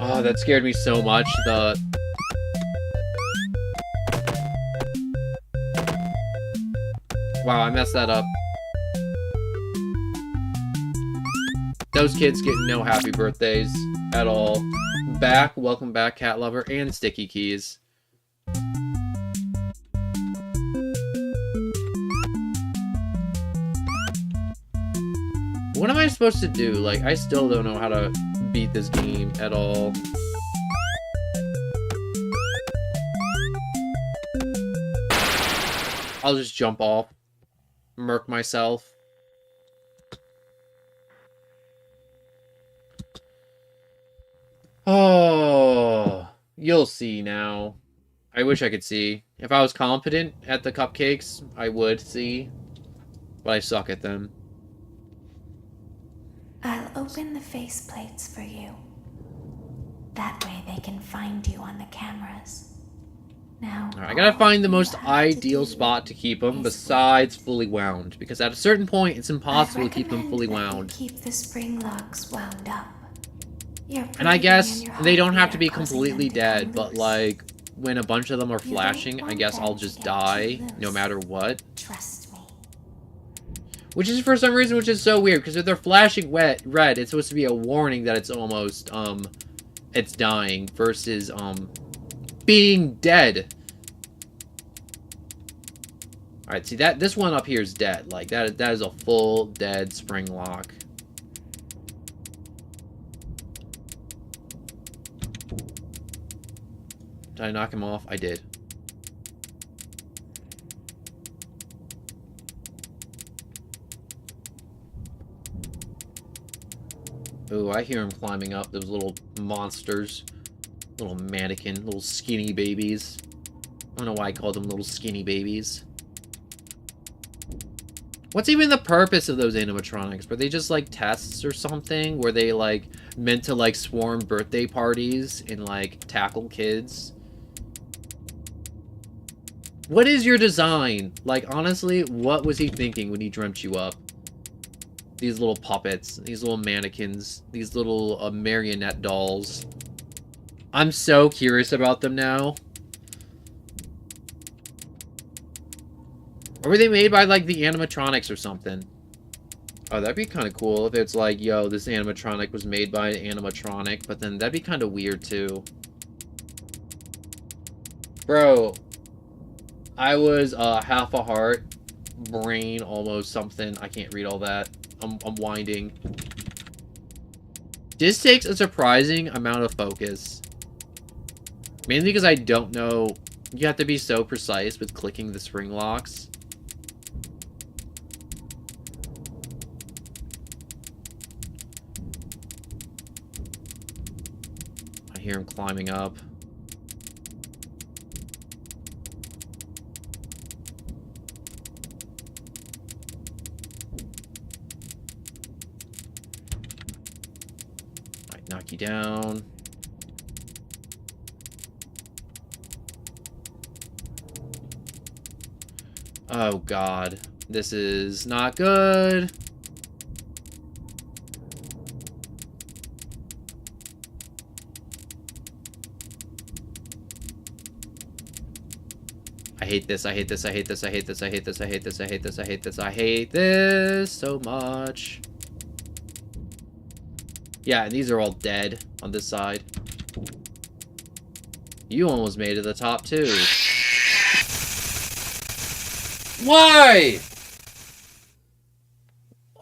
Oh, that scared me so much, Wow, I messed that up. Those kids get no happy birthdays at all. Welcome back, cat lover, and sticky keys. What am I supposed to do? Like, I still don't know how to beat this game at all. I'll just jump off. Murk myself. Oh, you'll see now. I wish I could see. If I was competent at the cupcakes, I would see. But I suck at them. I'll open the faceplates for you. That way they can find you on the cameras. Now, Alright, I gotta find the all most you have to ideal do spot to keep them is besides fully wound. Because at a certain point, it's impossible I to keep them fully recommend that you wound. Keep the spring locks wound up. And I guess they don't have to be completely dead, but like, when a bunch of them are You flashing, don't I want guess them I'll to just get die, too no loose. matter what. Trust me. Which is, for some reason, which is so weird, because if they're flashing red, it's supposed to be a warning that it's almost, it's dying, versus, being dead. Alright, see, this one up here is dead. Like, that is a full dead spring lock. Did I knock him off? I did. Ooh, I hear him climbing up. Those little monsters. Little mannequin. Little skinny babies. I don't know why I called them little skinny babies. What's even the purpose of those animatronics? Were they just, like, tests or something? Were they, like, meant to, like, swarm birthday parties and, like, tackle kids? What is your design? Like, honestly, what was he thinking when he dreamt you up? These little puppets, these little mannequins, these little marionette dolls. I'm so curious about them now. Or were they made by, like, the animatronics or something? Oh, that'd be kind of cool if it's like, yo, this animatronic was made by an animatronic, but then that'd be kind of weird, too. Bro, I was half a heart, brain almost something. I can't read all that. I'm winding. This takes a surprising amount of focus. Mainly because I don't know. You have to be so precise with clicking the spring locks. I hear him climbing up. Might knock you down. Oh god. This is not good. I hate this, I hate this, I hate this, I hate this, I hate this, I hate this, I hate this, I hate this, I hate this so much. Yeah, and these are all dead on this side. You almost made it to the top too. Why?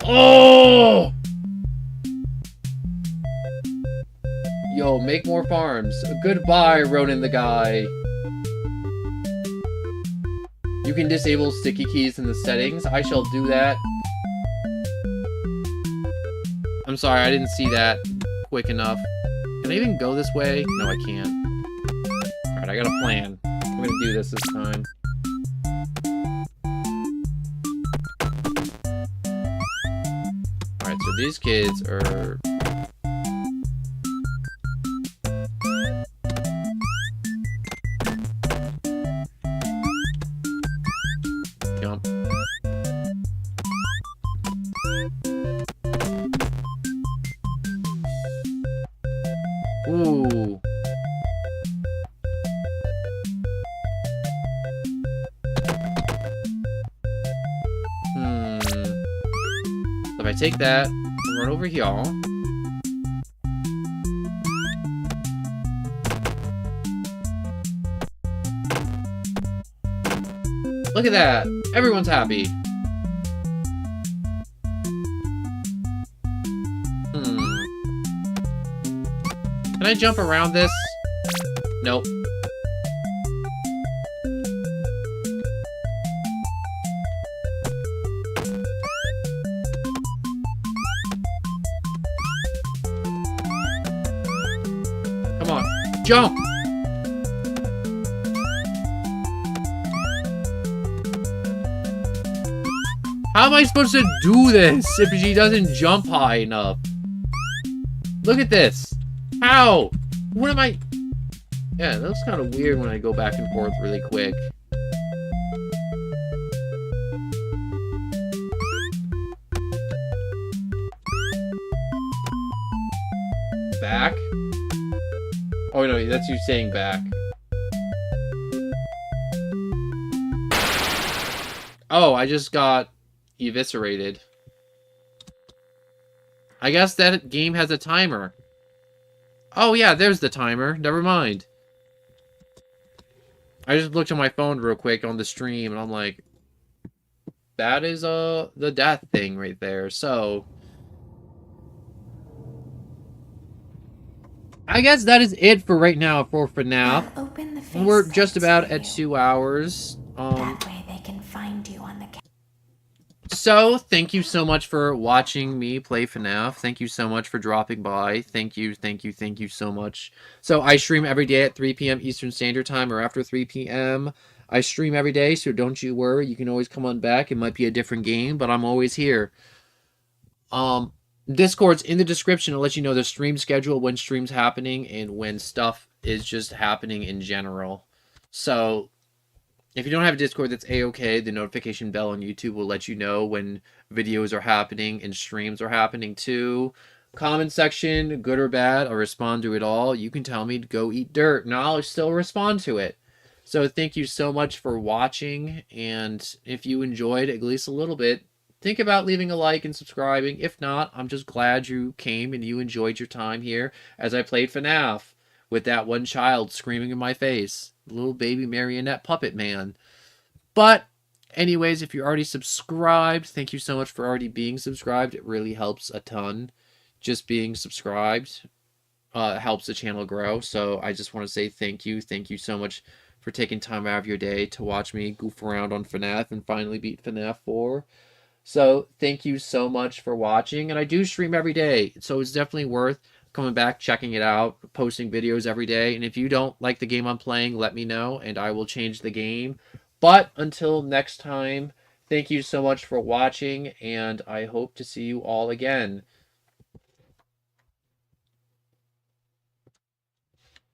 Oh! Yo, make more farms. Goodbye, Ronan the guy. You can disable sticky keys in the settings. I shall do that. I'm sorry, I didn't see that quick enough. Can I even go this way? No, I can't. Alright, I got a plan. I'm gonna do this time. Alright, so these kids are... Jump. Ooh. take that, run over here. Look at that! Everyone's happy. Can I jump around this? Nope. Come on. Jump! How am I supposed to do this if she doesn't jump high enough? Look at this. How? What am I... Yeah, that was kind of weird when I go back and forth really quick. Back? Oh no, that's you saying back. Oh, I just got eviscerated. I guess that game has a timer. Oh yeah, there's the timer. Never mind. I just looked at my phone real quick on the stream and I'm like, that is the death thing right there. So I guess that is it for right now for FNAF. Open the face We're just sites about for at you. 2 hours. That way they can find you on the So, thank you so much for watching me play FNAF. Thank you so much for dropping by. Thank you so much. So, I stream every day at 3 p.m. Eastern Standard Time or after 3 p.m. I stream every day, so don't you worry. You can always come on back. It might be a different game, but I'm always here. Discord's in the description to let you know the stream schedule, when stream's happening, and when stuff is just happening in general. So, if you don't have a Discord, that's a-okay. The notification bell on YouTube will let you know when videos are happening and streams are happening too. Comment section, good or bad, I'll respond to it all. You can tell me to go eat dirt, and I'll still respond to it. So thank you so much for watching, and if you enjoyed at least a little bit, think about leaving a like and subscribing. If not, I'm just glad you came and you enjoyed your time here as I played FNAF with that one child screaming in my face. Little baby marionette puppet man. But anyways, if you're already subscribed, thank you so much for already being subscribed. It really helps a ton. Just being subscribed helps the channel grow. So I just want to say thank you. Thank you so much for taking time out of your day to watch me goof around on FNAF and finally beat FNAF 4. So thank you so much for watching. And I do stream every day, so it's definitely worth coming back, checking it out, posting videos every day. And if you don't like the game I'm playing, let me know and I will change the game. But until next time, thank you so much for watching, and I hope to see you all again.